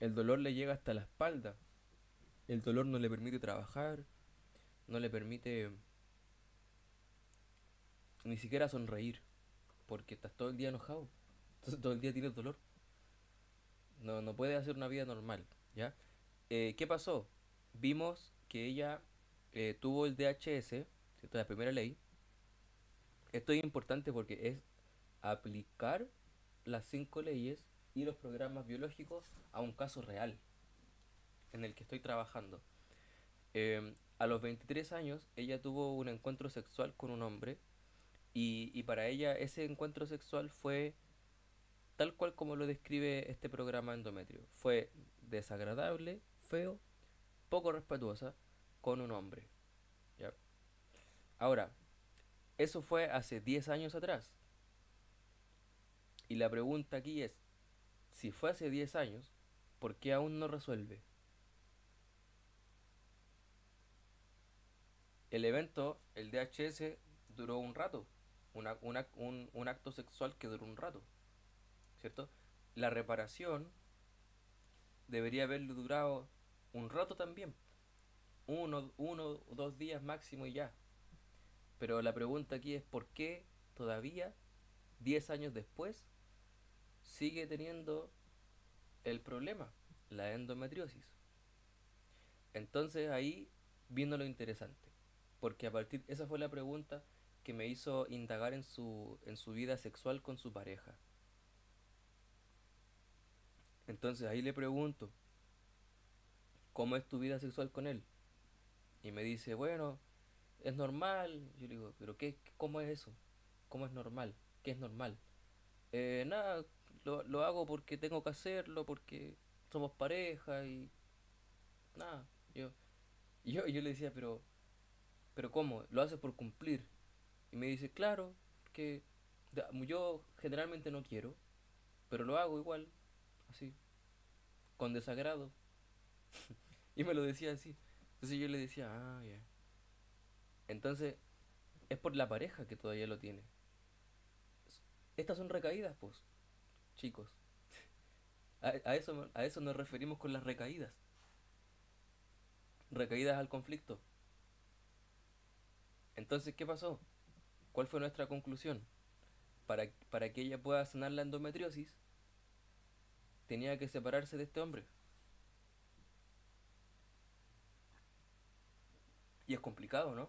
el dolor le llega hasta la espalda. El dolor no le permite trabajar, no le permite ni siquiera sonreír, porque estás todo el día enojado. Entonces todo el día tienes dolor. No puede hacer una vida normal, ¿ya? ¿Qué pasó? Vimos que ella tuvo el DHS, ¿cierto? La primera ley. Esto es importante porque es aplicar las cinco leyes y los programas biológicos a un caso real en el que estoy trabajando. A los 23 años, ella tuvo un encuentro sexual con un hombre y para ella ese encuentro sexual fue tal cual como lo describe este programa endometrio. Fue desagradable, feo, poco respetuosa con un hombre. ¿Ya? Ahora, eso fue hace 10 años atrás. Y la pregunta aquí es, si fue hace 10 años, ¿por qué aún no resuelve? El evento, el DHS, duró un rato. Un acto sexual que duró un rato, ¿cierto? La reparación debería haberle durado un rato también. Uno o 2 días máximo y ya. Pero la pregunta aquí es ¿por qué todavía, 10 años después, sigue teniendo el problema, la endometriosis? Entonces ahí vino lo interesante, porque esa fue la pregunta que me hizo indagar en su vida sexual con su pareja. Entonces ahí le pregunto, ¿cómo es tu vida sexual con él? Y me dice, bueno, es normal. Yo le digo, ¿pero cómo es eso? ¿Cómo es normal? ¿Qué es normal? Nada, lo hago porque tengo que hacerlo, porque somos pareja y nada. Yo le decía, pero ¿cómo? ¿Lo haces por cumplir? Y me dice, claro, que yo generalmente no quiero, pero lo hago igual, así, con desagrado. Y me lo decía así. Entonces yo le decía, ah, ya. Entonces, es por la pareja que todavía lo tiene. Estas son recaídas, pues, chicos. A eso nos referimos con las recaídas. Recaídas al conflicto. Entonces, ¿qué pasó? ¿Cuál fue nuestra conclusión? Para que ella pueda sanar la endometriosis, tenía que separarse de este hombre. Y es complicado, ¿no?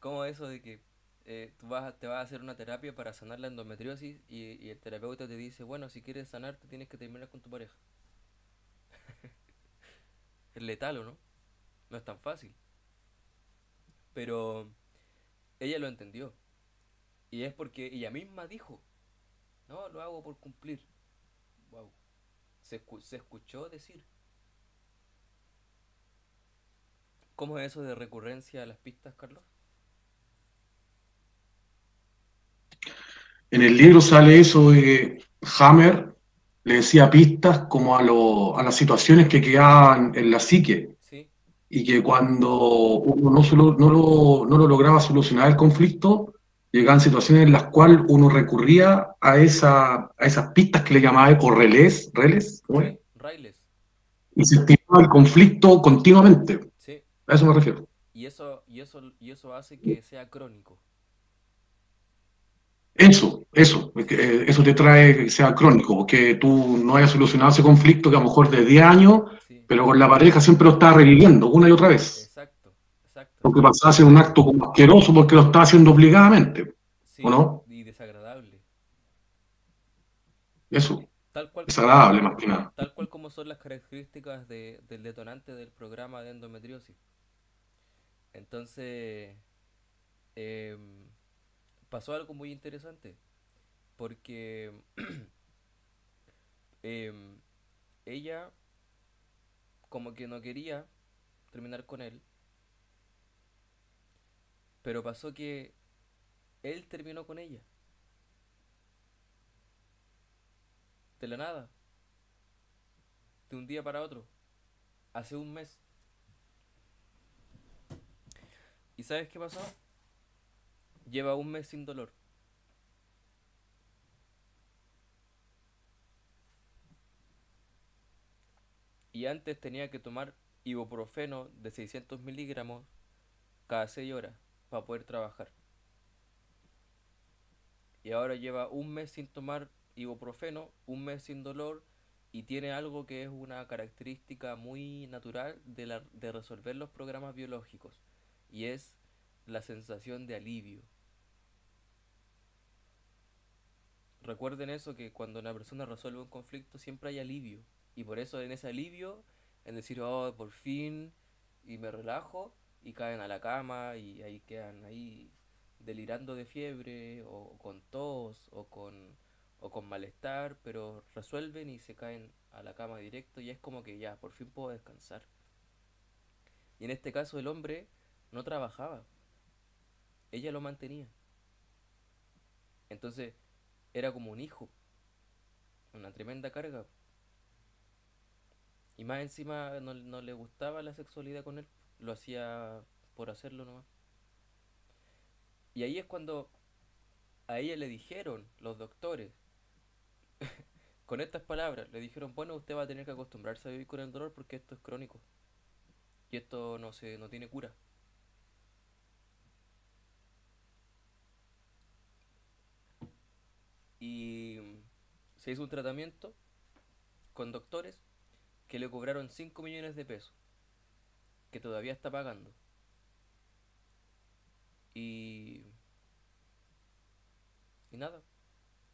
Como eso de que te vas a hacer una terapia para sanar la endometriosis y el terapeuta te dice, bueno, si quieres sanarte tienes que terminar con tu pareja. Es letal, ¿o no? No es tan fácil. Pero ella lo entendió. Y es porque ella misma dijo, no, lo hago por cumplir. Wow. Se escuchó decir. ¿Cómo es eso de recurrencia a las pistas, Carlos? En el libro sale eso de Hammer, le decía pistas como a las situaciones que quedaban en la psique Sí, y que cuando uno no lo lograba solucionar el conflicto, llegaban situaciones en las cuales uno recurría a esas pistas que le llamaba, o relés, ¿cómo es? sí, Railes. Y se estimaba el conflicto continuamente. Sí. A eso me refiero. Y eso hace que sea crónico. Eso te trae que sea crónico, que tú no hayas solucionado ese conflicto que a lo mejor de 10 años, Sí, pero con la pareja siempre lo estás reviviendo una y otra vez. exacto, exacto, Porque exacto. pasás a ser un acto como asqueroso porque lo estás haciendo obligadamente, ¿o Sí, no? y desagradable. Eso, Tal cual es como son, agradable más que nada. tal cual como son las características del detonante del programa de endometriosis. Entonces, em, pasó algo muy interesante, porque em, ella como que no quería terminar con él, pero pasó que él terminó con ella, de la nada, de un día para otro, hace un mes. ¿Y sabes qué pasó? Lleva un mes sin dolor. Y antes tenía que tomar ibuprofeno de 600 miligramos cada 6 horas para poder trabajar. Y ahora lleva un mes sin tomar ibuprofeno, un mes sin dolor y tiene algo que es una característica muy natural de resolver los programas biológicos y es la sensación de alivio. Recuerden eso, que cuando una persona resuelve un conflicto siempre hay alivio y por eso en ese alivio, en decir, oh, por fin, y me relajo, y caen a la cama y ahí quedan ahí delirando de fiebre o con tos o con malestar, pero resuelven y se caen a la cama directo y es como que ya, por fin puedo descansar. Y en este caso el hombre no trabajaba, ella lo mantenía. Entonces era como un hijo, una tremenda carga. Y más encima no le gustaba la sexualidad con él, lo hacía por hacerlo nomás. Y ahí es cuando a ella le dijeron los doctores, con estas palabras, le dijeron, bueno, usted va a tener que acostumbrarse a vivir con el dolor porque esto es crónico y esto no tiene cura. Y se hizo un tratamiento con doctores que le cobraron 5 millones de pesos, que todavía está pagando. Y, y nada,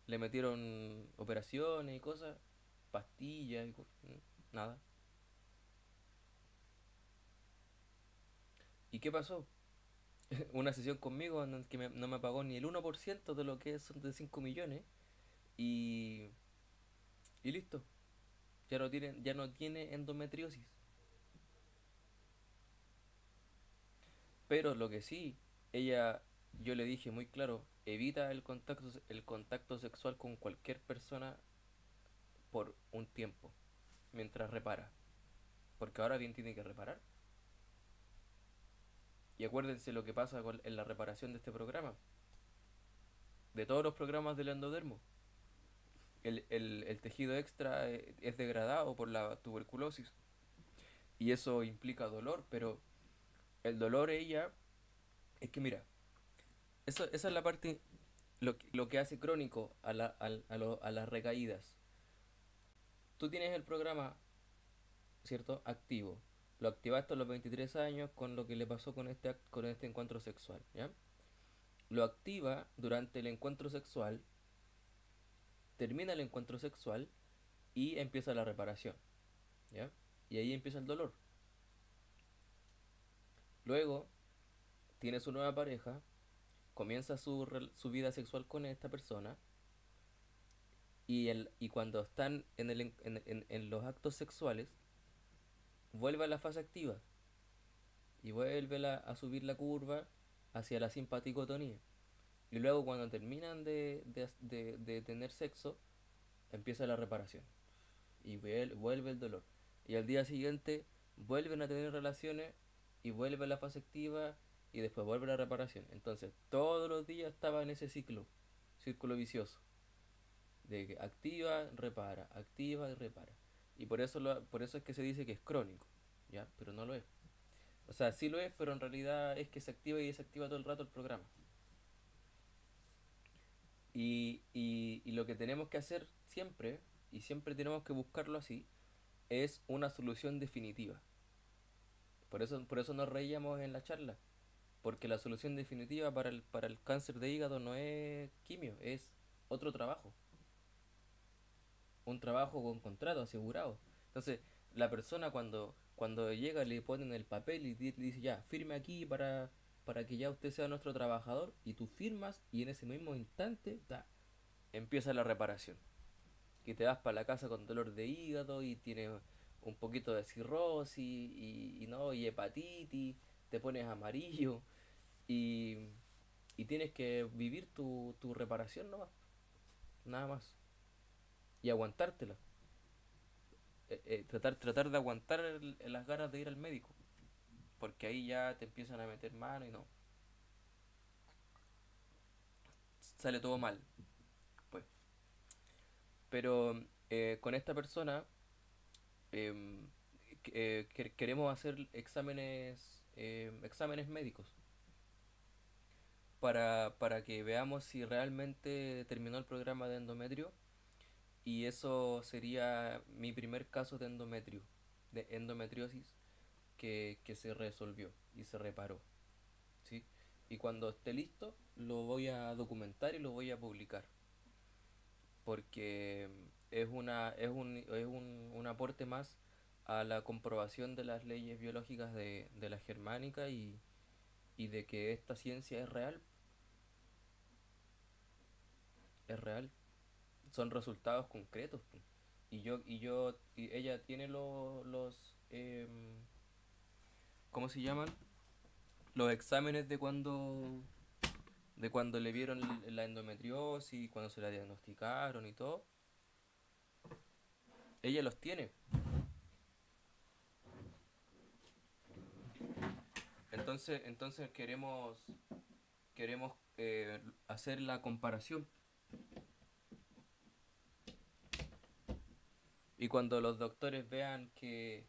le metieron operaciones y cosas, pastillas y cosas, nada. ¿Y qué pasó? Una sesión conmigo en el que no me pagó ni el 1% de lo que son de 5 millones y, y listo, ya no tiene endometriosis. Pero lo que sí, ella, yo le dije muy claro, evita el contacto sexual con cualquier persona por un tiempo, mientras repara. Porque ahora bien tiene que reparar. Y acuérdense lo que pasa en la reparación de este programa, de todos los programas del endodermo. El tejido extra es degradado por la tuberculosis y eso implica dolor, pero el dolor ella, es que mira, esa es la parte, lo que hace crónico a las recaídas. Tú tienes el programa, ¿cierto? Activo. Lo activaste a los 23 años con lo que le pasó con este encuentro sexual, ¿ya? Lo activa durante el encuentro sexual, termina el encuentro sexual y empieza la reparación, ¿ya? Y ahí empieza el dolor. Luego tiene su nueva pareja, comienza su vida sexual con esta persona y cuando están en los actos sexuales, vuelve a la fase activa y vuelve a subir la curva hacia la simpaticotonía. Y luego cuando terminan de tener sexo, empieza la reparación y vuelve el dolor. Y al día siguiente vuelven a tener relaciones y vuelve la fase activa y después vuelve la reparación. Entonces todos los días estaba en ese círculo vicioso, de que activa y repara. Y por eso es que se dice que es crónico, ¿ya? Pero no lo es. O sea, sí lo es, pero en realidad es que se activa y desactiva todo el rato el programa. Y lo que tenemos que hacer siempre, y siempre tenemos que buscarlo así, es una solución definitiva. Por eso nos reíamos en la charla, porque la solución definitiva para el cáncer de hígado no es quimio, es otro trabajo, un trabajo con contrato asegurado. Entonces, la persona cuando llega le ponen el papel y le dice ya, firme aquí para que ya usted sea nuestro trabajador, y tú firmas y en ese mismo instante empieza la reparación. Y te vas para la casa con dolor de hígado y tienes un poquito de cirrosis y hepatitis, te pones amarillo y, y tienes que vivir tu reparación nomás, nada más. Y aguantártela. Tratar de aguantar las ganas de ir al médico. Porque ahí ya te empiezan a meter mano y no. Sale todo mal. Pues. Pero con esta persona em, queremos hacer exámenes médicos para que veamos si realmente terminó el programa de endometrio y eso sería mi primer caso de endometriosis que se resolvió y se reparó, ¿sí? Y cuando esté listo lo voy a documentar y lo voy a publicar porque un aporte más a la comprobación de las leyes biológicas de la germánica y de que esta ciencia es real, son resultados concretos. Po. Y ella tiene ¿cómo se llaman? Los exámenes de cuando le vieron la endometriosis, cuando se la diagnosticaron y todo, ella los tiene. Entonces queremos hacer la comparación. Y cuando los doctores vean que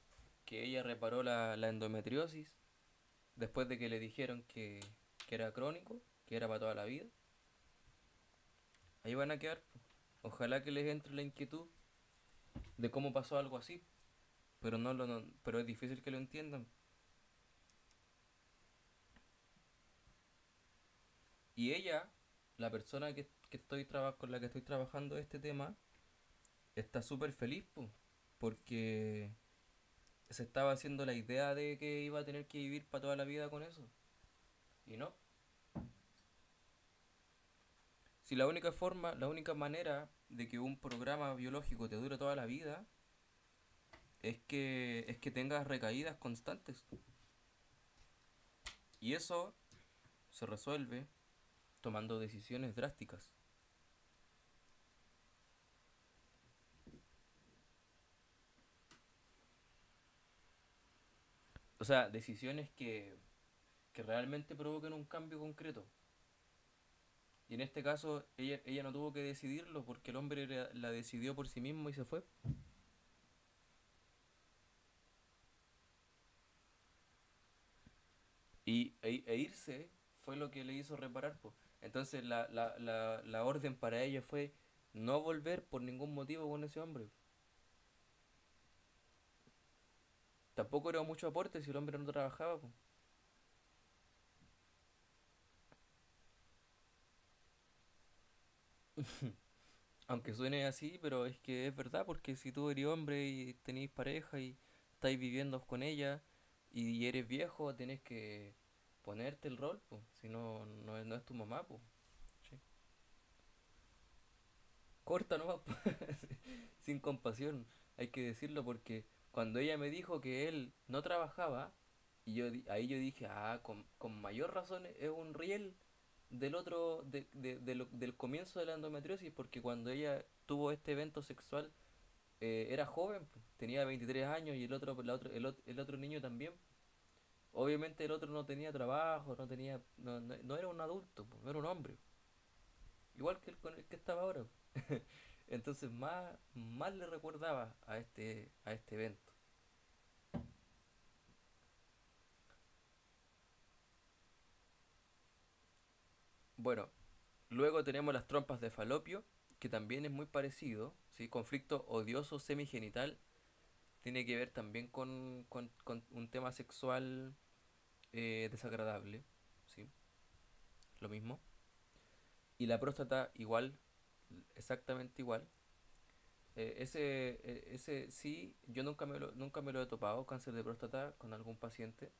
ella reparó la endometriosis, después de que le dijeron que era crónico, que era para toda la vida, ahí van a quedar. Ojalá que les entre la inquietud de cómo pasó algo así, pero pero es difícil que lo entiendan. Y ella, la persona con la que estoy trabajando este tema, está súper feliz, po, porque se estaba haciendo la idea de que iba a tener que vivir para toda la vida con eso. Y no. Si la única manera de que un programa biológico te dure toda la vida es que tengas recaídas constantes. Y eso se resuelve tomando decisiones drásticas. O sea, decisiones que realmente provoquen un cambio concreto. Y en este caso, ella no tuvo que decidirlo porque el hombre la decidió por sí mismo y se fue. E irse fue lo que le hizo reparar, po. Entonces la orden para ella fue no volver por ningún motivo con ese hombre. Tampoco era mucho aporte si el hombre no trabajaba, po. Aunque suene así, pero es que es verdad, porque si tú eres hombre y tenéis pareja y estáis viviendo con ella y eres viejo, tenés que ponerte el rol, pues. Si no, no es tu mamá, pues. Sí. Corta nomás, po. Sin compasión, hay que decirlo porque cuando ella me dijo que él no trabajaba, ahí yo dije, con mayor razón es un riel del otro, del comienzo de la endometriosis, porque cuando ella tuvo este evento sexual, era joven, po, tenía 23 años y el otro niño también. Obviamente el otro no tenía trabajo, no era un adulto, po, no era un hombre, igual que el con el que estaba ahora. Entonces más le recordaba a este evento. Bueno, luego tenemos las trompas de falopio, que también es muy parecido, ¿sí? Conflicto odioso semigenital, tiene que ver también con un tema sexual desagradable, ¿sí? Lo mismo. Y la próstata igual, exactamente igual. Ese sí, yo nunca me lo he topado, cáncer de próstata, con algún paciente.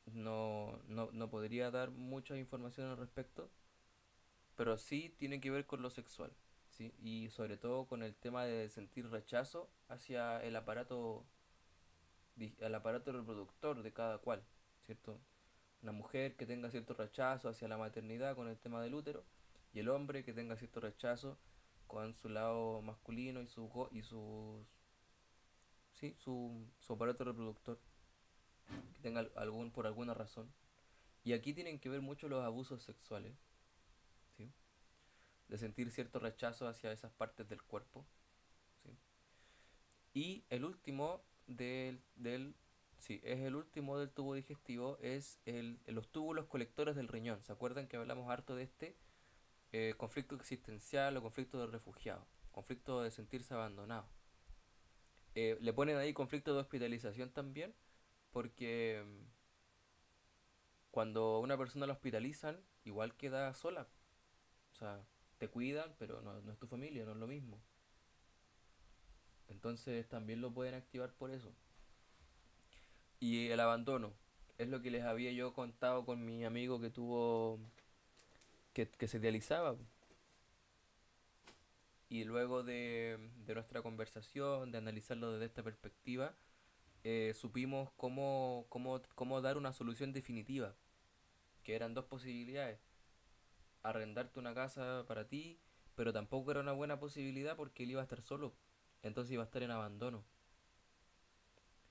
No podría dar mucha información al respecto, pero sí tiene que ver con lo sexual, ¿sí? Y sobre todo con el tema de sentir rechazo hacia el aparato reproductor de cada cual, ¿cierto? Una mujer que tenga cierto rechazo hacia la maternidad con el tema del útero, y el hombre que tenga cierto rechazo con su lado masculino sí, su aparato reproductor, que tenga por alguna razón. Y aquí tienen que ver mucho los abusos sexuales, ¿sí? De sentir cierto rechazo hacia esas partes del cuerpo, ¿sí? Y el último sí, es el último del tubo digestivo, es los túbulos colectores del riñón. ¿Se acuerdan que hablamos harto de este conflicto existencial o conflicto de refugiado? Conflicto de sentirse abandonado. Le ponen ahí conflicto de hospitalización también, porque cuando a una persona la hospitalizan, igual queda sola. O sea, te cuidan, pero no es tu familia, no es lo mismo. Entonces también lo pueden activar por eso. Y el abandono, es lo que les había yo contado con mi amigo que se dializaba. Y luego de nuestra conversación, de analizarlo desde esta perspectiva, supimos cómo dar una solución definitiva, que eran dos posibilidades: arrendarte una casa para ti, pero tampoco era una buena posibilidad porque él iba a estar solo, entonces iba a estar en abandono.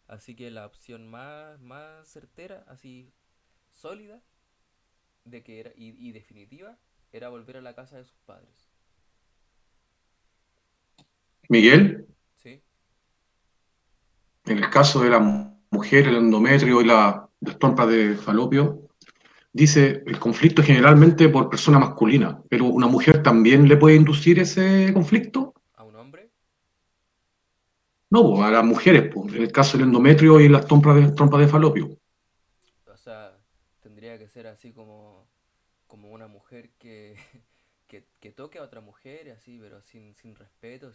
Así que la opción más certera, así sólida, de que era y definitiva, era volver a la casa de sus padres. Miguel, ¿Sí? en el caso de la mujer, el endometrio y las trompas de falopio, dice el conflicto es generalmente por persona masculina, pero una mujer también le puede inducir ese conflicto. ¿A un hombre? No, po, a las mujeres, po, en el caso del endometrio y las trompas de falopio. O sea, tendría que ser así como una mujer que toque a otra mujer, así, pero sin respeto,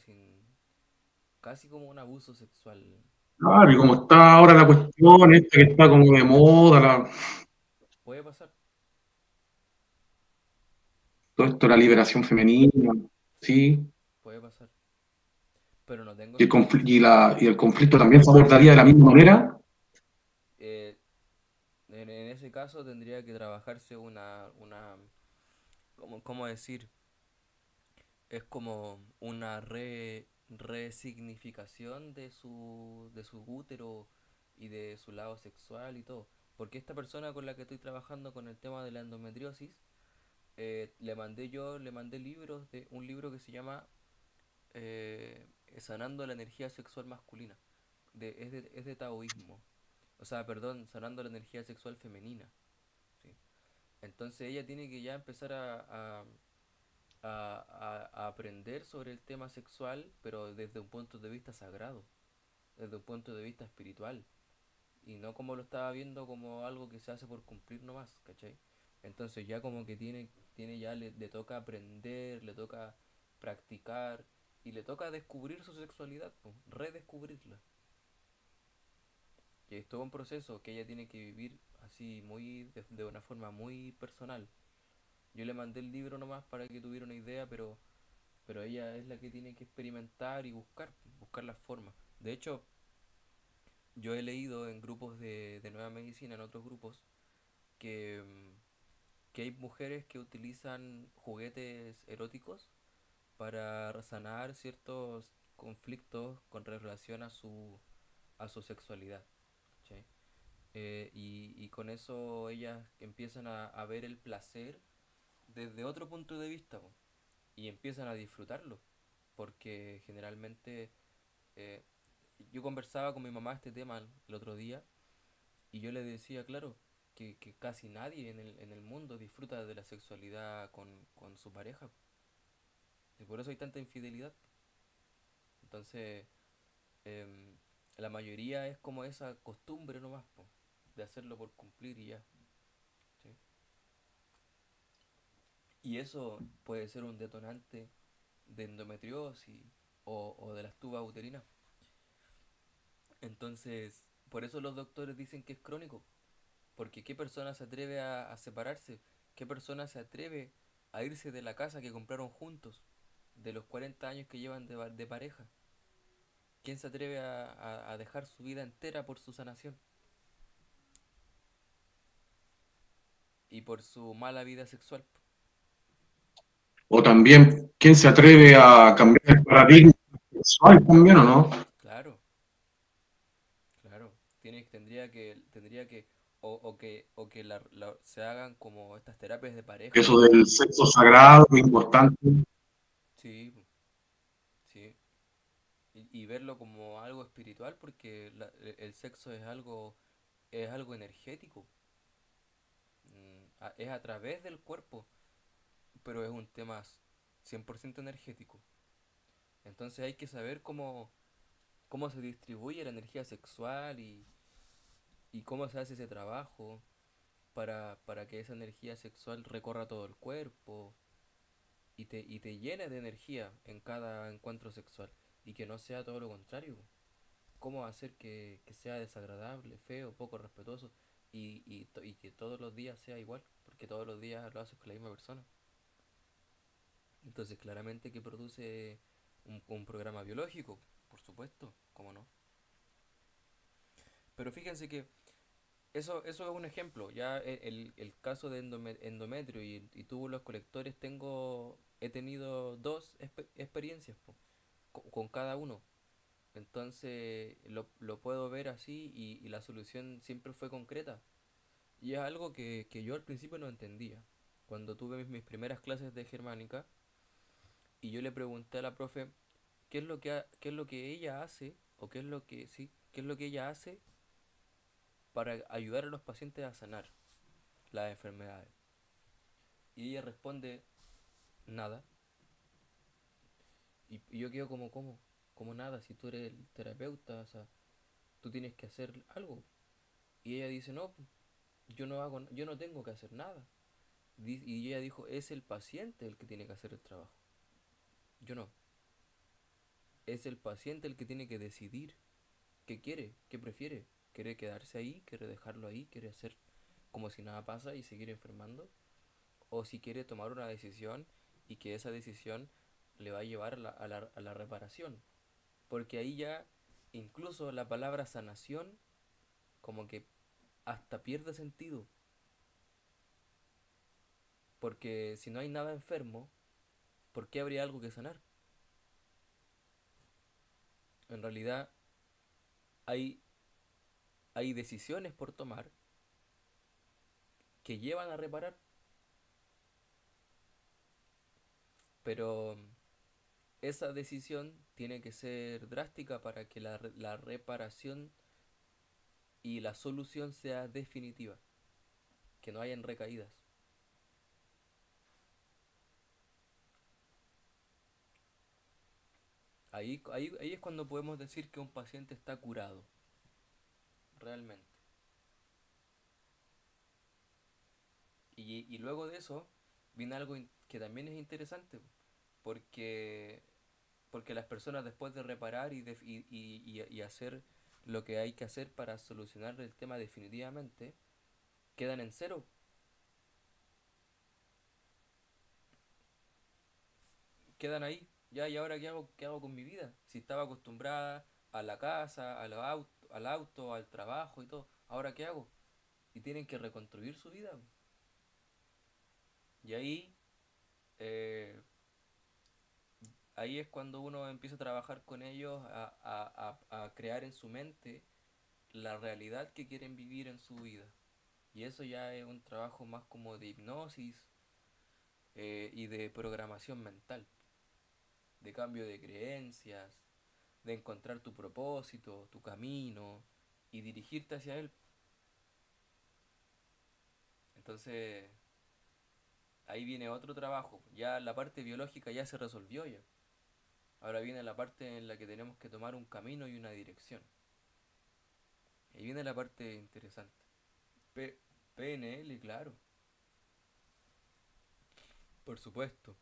casi como un abuso sexual. Claro, y como está ahora la cuestión, esta que está como de moda, Puede pasar, todo esto, la liberación femenina, ¿sí? puede pasar, pero no tengo Y experiencia. y el conflicto también se abordaría de la misma manera. Eh, en ese caso tendría que trabajarse ¿cómo decir? Es como una resignificación de su útero y de su lado sexual y todo. Porque esta persona con la que estoy trabajando con el tema de la endometriosis, le mandé libros de un libro que se llama Sanando la energía sexual masculina. Es de taoísmo. O sea, perdón, sanando la energía sexual femenina. ¿Sí? Entonces ella tiene que ya empezar a aprender sobre el tema sexual, pero desde un punto de vista sagrado, desde un punto de vista espiritual, y no como lo estaba viendo como algo que se hace por cumplir nomás, ¿cachai? Entonces ya como que le toca aprender, le toca practicar, y le toca descubrir su sexualidad, po, redescubrirla. Que es todo un proceso que ella tiene que vivir así de una forma muy personal. Yo le mandé el libro nomás para que tuviera una idea, pero ella es la que tiene que experimentar y buscar las formas. De hecho, yo he leído en grupos de nueva medicina, en otros grupos, que, que hay mujeres que utilizan juguetes eróticos para sanar ciertos conflictos con relación a su sexualidad. ¿Cachai? Y con eso ellas empiezan a ver el placer desde otro punto de vista, po, y empiezan a disfrutarlo. Porque generalmente eh, yo conversaba con mi mamá este tema el otro día, y yo le decía, claro, que casi nadie en el mundo disfruta de la sexualidad con su pareja. Y por eso hay tanta infidelidad. Entonces, em, la mayoría es como esa costumbre nomás, po, de hacerlo por cumplir y ya. ¿Sí? Y eso puede ser un detonante de endometriosis o de las tubas uterinas. Entonces, por eso los doctores dicen que es crónico. Porque ¿qué persona se atreve a separarse? ¿Qué persona se atreve a irse de la casa que compraron juntos? De los 40 años que llevan de pareja. ¿Quién se atreve a dejar su vida entera por su sanación? Y por su mala vida sexual. O también, ¿quién se atreve a cambiar el paradigma sexual también o no? Claro, claro. Tendría que se hagan como estas terapias de pareja. Eso del sexo sagrado es importante. Sí, sí. Y verlo como algo espiritual porque el sexo es algo energético. Es a través del cuerpo, pero es un tema 100% energético. Entonces hay que saber cómo se distribuye la energía sexual y cómo se hace ese trabajo para que esa energía sexual recorra todo el cuerpo y te llene de energía en cada encuentro sexual y que no sea todo lo contrario. ¿Cómo hacer que sea desagradable, feo, poco respetuoso y que todos los días sea igual? Porque todos los días lo haces con la misma persona. Entonces, claramente que produce un programa biológico, por supuesto, ¿cómo no? Pero fíjense que eso es un ejemplo. Ya el caso de endometrio y túbulos colectores he tenido dos experiencias po, con cada uno. Entonces lo puedo ver así y la solución siempre fue concreta. Y es algo que yo al principio no entendía. Cuando tuve mis primeras clases de germánica y yo le pregunté a la profe qué es lo que ella hace o qué es lo que sí, qué es lo que ella hace para ayudar a los pacientes a sanar las enfermedades. Y ella responde nada. Y yo quedo como nada, si tú eres el terapeuta, o sea, tú tienes que hacer algo. Y ella dice, no, yo no tengo que hacer nada. Y ella dijo, es el paciente el que tiene que hacer el trabajo. Yo no. Es el paciente el que tiene que decidir qué quiere, qué prefiere. ¿Quiere quedarse ahí? ¿Quiere dejarlo ahí? ¿Quiere hacer como si nada pasa y seguir enfermando? O si quiere tomar una decisión y que esa decisión le va a llevar a la reparación. Porque ahí ya incluso la palabra sanación como que hasta pierde sentido. Porque si no hay nada enfermo, ¿por qué habría algo que sanar? En realidad hay, hay decisiones por tomar que llevan a reparar, pero esa decisión tiene que ser drástica para que la reparación y la solución sea definitiva, que no hayan recaídas. Ahí es cuando podemos decir que un paciente está curado, realmente. Y luego de eso viene algo que también es interesante, porque, porque las personas después de reparar y hacer lo que hay que hacer para solucionar el tema definitivamente, quedan en cero. Quedan ahí. Ya, ¿y ahora qué hago con mi vida? Si estaba acostumbrada a la casa, al auto, al trabajo y todo, ¿ahora qué hago? Y tienen que reconstruir su vida. Y eh, ahí es cuando uno empieza a trabajar con ellos, a crear en su mente la realidad que quieren vivir en su vida. Y eso ya es un trabajo más como de hipnosis y de programación mental, de cambio de creencias, de encontrar tu propósito, tu camino y dirigirte hacia él. Entonces, ahí viene otro trabajo. Ya la parte biológica ya se resolvió ya. Ahora viene la parte en la que tenemos que tomar un camino y una dirección. Ahí viene la parte interesante. P PNL, claro, por supuesto.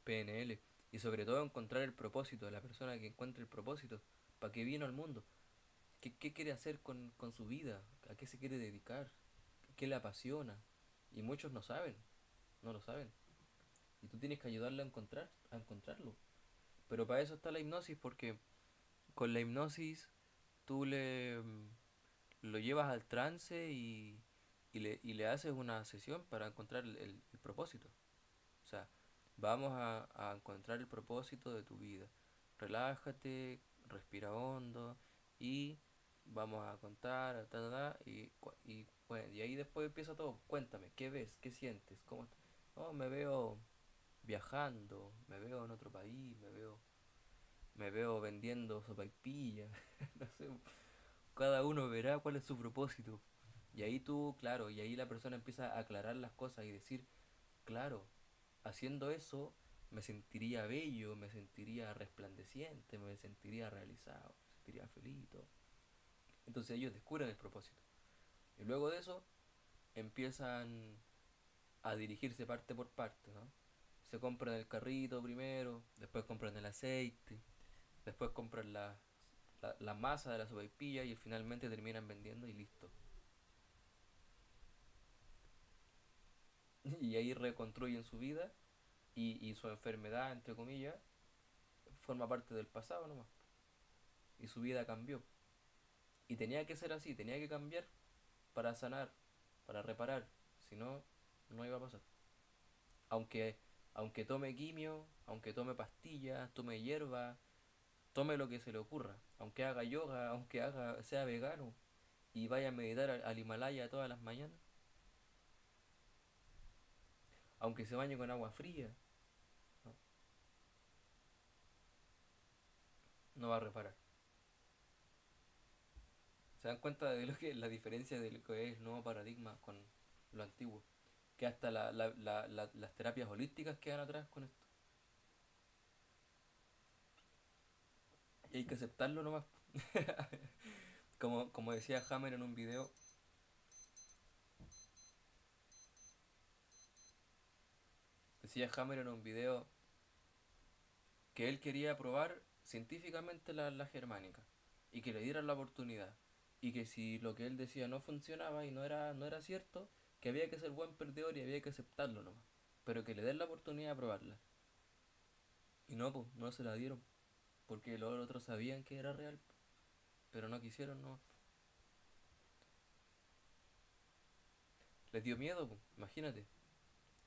PNL. Y sobre todo encontrar el propósito, de la persona que encuentre el propósito. ¿Para qué vino al mundo? ¿Qué quiere hacer con su vida? ¿A qué se quiere dedicar? ¿Qué le apasiona? Y muchos no saben, no lo saben. Y tú tienes que ayudarle a encontrarlo. Pero para eso está la hipnosis, porque con la hipnosis tú lo llevas al trance y le haces una sesión para encontrar el propósito. O sea, vamos a encontrar el propósito de tu vida. Relájate, respira hondo y vamos a contar, y ahí después empieza todo. Cuéntame, ¿qué ves? ¿Qué sientes? ¿Cómo? Oh, me veo viajando, me veo en otro país, me veo vendiendo sopaipillas, no sé, cada uno verá cuál es su propósito. Y ahí tú, claro, y ahí la persona empieza a aclarar las cosas y decir, claro, haciendo eso me sentiría bello, me sentiría resplandeciente, me sentiría realizado, me sentiría feliz y todo. Entonces ellos descubren el propósito. Y luego de eso empiezan a dirigirse parte por parte, ¿no? Se compran el carrito primero, después compran el aceite, después compran la masa de la sopaipilla y finalmente terminan vendiendo y listo. Y ahí reconstruyen su vida y su enfermedad, entre comillas, forma parte del pasado nomás. Y su vida cambió. Y tenía que ser así, tenía que cambiar para sanar, para reparar. Si no, no iba a pasar. Aunque, aunque tome quimio, aunque tome pastillas, tome hierba, tome lo que se le ocurra. Aunque haga yoga, sea vegano y vaya a meditar al Himalaya todas las mañanas. Aunque se bañe con agua fría, no, no va a reparar. ¿Se dan cuenta de lo que es la diferencia de lo que es el nuevo paradigma con lo antiguo? Que hasta las terapias holísticas quedan atrás con esto. Y hay que aceptarlo nomás. Como decía Hammer en un video, decía Hammer en un video que él quería probar científicamente la germánica y que le dieran la oportunidad y que si lo que él decía no funcionaba y no era cierto, que había que ser buen perdedor y había que aceptarlo nomás, pero que le den la oportunidad de probarla. Y no, pues, no se la dieron, porque los otros sabían que era real, pero no quisieron, no. Les dio miedo, pues, imagínate.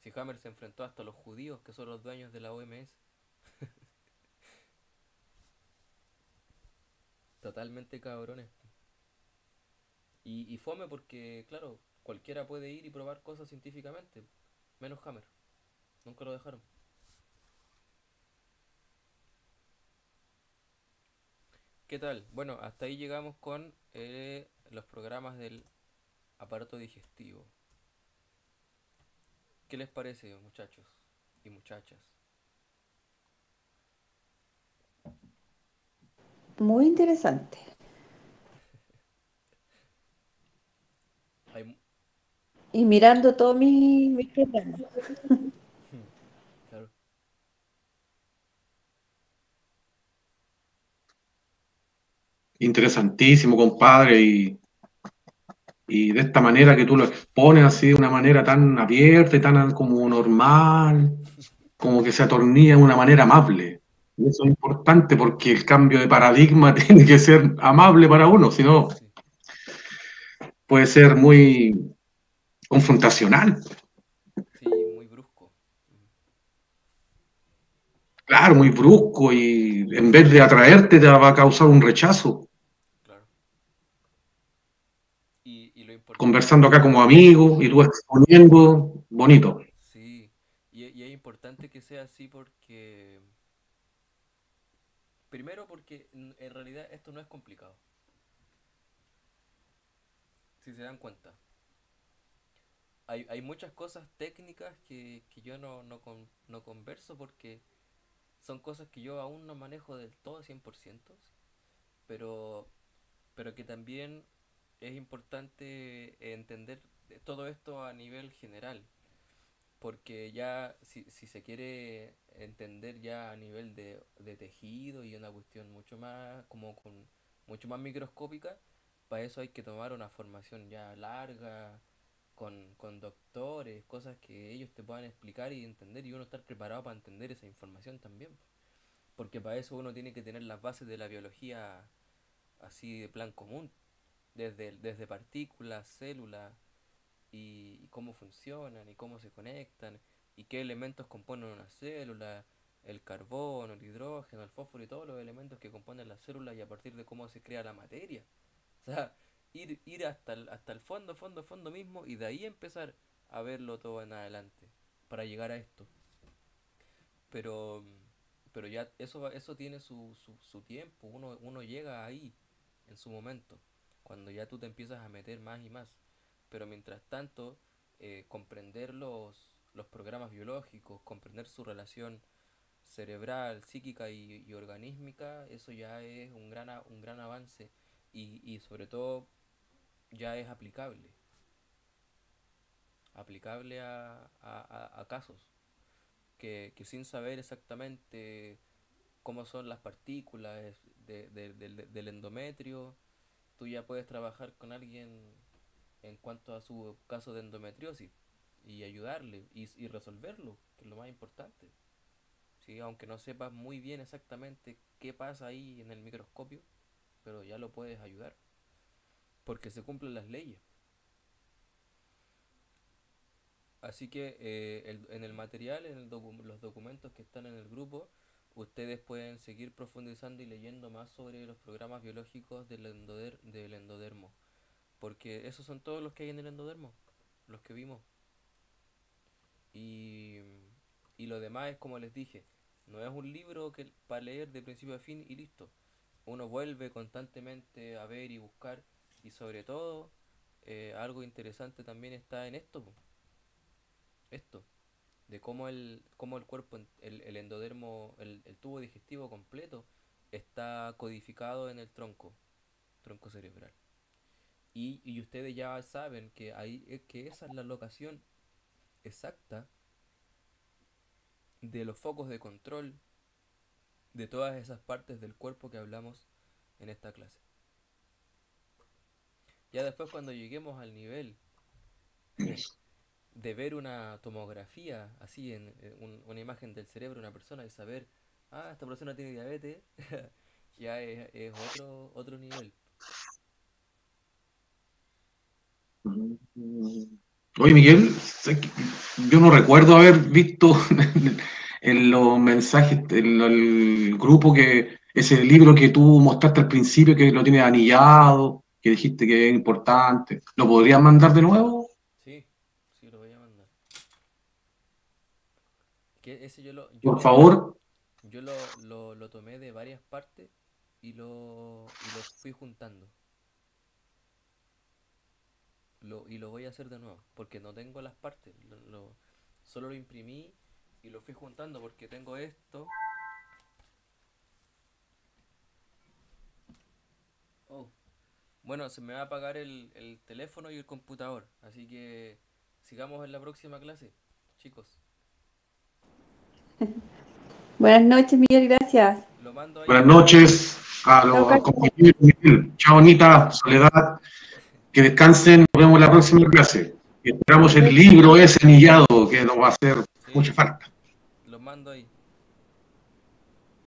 Si Hammer se enfrentó hasta a los judíos, que son los dueños de la OMS, totalmente cabrones. Y fome porque, claro, cualquiera puede ir y probar cosas científicamente, menos Hammer. Nunca lo dejaron. ¿Qué tal? Bueno, hasta ahí llegamos con los programas del aparato digestivo. ¿Qué les parece, muchachos y muchachas? Muy interesante. Hay, mu- Y mirando todos mis programas. claro. Interesantísimo, compadre, y de esta manera que tú lo expones así de una manera tan abierta y tan como normal, como que se atornilla de una manera amable. Y eso es importante porque el cambio de paradigma tiene que ser amable para uno, si no Sí, puede ser muy confrontacional. sí, muy brusco. Claro, muy brusco y en vez de atraerte te va a causar un rechazo. Claro. Y lo importante, Conversando acá como amigos y tú exponiendo, bonito. sí, y es importante que sea así porque, primero porque en realidad esto no es complicado, si se dan cuenta. Hay muchas cosas técnicas que yo no converso porque son cosas que yo aún no manejo del todo 100%, pero, pero que también es importante entender todo esto a nivel general, porque ya si se quiere entender ya a nivel de tejido y una cuestión mucho más como con mucho más microscópica, para eso hay que tomar una formación ya larga, con doctores, cosas que ellos te puedan explicar y entender y uno estar preparado para entender esa información también. Porque para eso uno tiene que tener las bases de la biología así de plan común, desde partículas, células, y cómo funcionan, y cómo se conectan, y qué elementos componen una célula, el carbono, el hidrógeno, el fósforo y todos los elementos que componen la célula y a partir de cómo se crea la materia. O sea, ir hasta el fondo mismo y de ahí empezar a verlo todo en adelante para llegar a esto. Pero, pero ya eso tiene su tiempo, uno llega ahí en su momento, cuando ya tú te empiezas a meter más y más. Pero mientras tanto, comprender los programas biológicos, comprender su relación cerebral, psíquica y organísmica, eso ya es un gran avance y sobre todo ya es aplicable a casos que sin saber exactamente cómo son las partículas del endometrio, tú ya puedes trabajar con alguien en cuanto a su caso de endometriosis y ayudarle y resolverlo, que es lo más importante. ¿Sí? Aunque no sepas muy bien exactamente qué pasa ahí en el microscopio, pero ya lo puedes ayudar. porque se cumplen las leyes. Así que en el material, los documentos que están en el grupo, ustedes pueden seguir profundizando y leyendo más sobre los programas biológicos del endodermo. Porque esos son todos los que hay en el endodermo, los que vimos. Y, y lo demás es como les dije, no es un libro para leer de principio a fin y listo. Uno vuelve constantemente a ver y buscar, y sobre todo algo interesante también está en esto, de cómo el cuerpo, el endodermo, el tubo digestivo completo está codificado en el tronco cerebral. Y ustedes ya saben que que esa es la locación exacta de los focos de control de todas esas partes del cuerpo que hablamos en esta clase. Ya después, cuando lleguemos al nivel de ver una tomografía así una imagen del cerebro de una persona y saber, esta persona tiene diabetes, ya es otro nivel. Oye, Miguel, yo no recuerdo haber visto en los mensajes, en el grupo, que ese libro que tú mostraste al principio, que lo tienes anillado, que dijiste que es importante. ¿Lo podrías mandar de nuevo? Sí, lo voy a mandar. Que ese Por favor. Yo lo tomé de varias partes y lo fui juntando. Y lo voy a hacer de nuevo, porque no tengo las partes. Solo lo imprimí y lo fui juntando porque tengo esto. Oh. Bueno, se me va a apagar el teléfono y el computador, así que sigamos en la próxima clase, chicos. Buenas noches, Miguel, gracias. Lo mando ahí. Buenas noches a los compañeros. Chao, Anita, Soledad. Que descansen, nos vemos en la próxima clase. Y esperamos el libro ese anillado que nos va a hacer mucha falta. Lo mando ahí.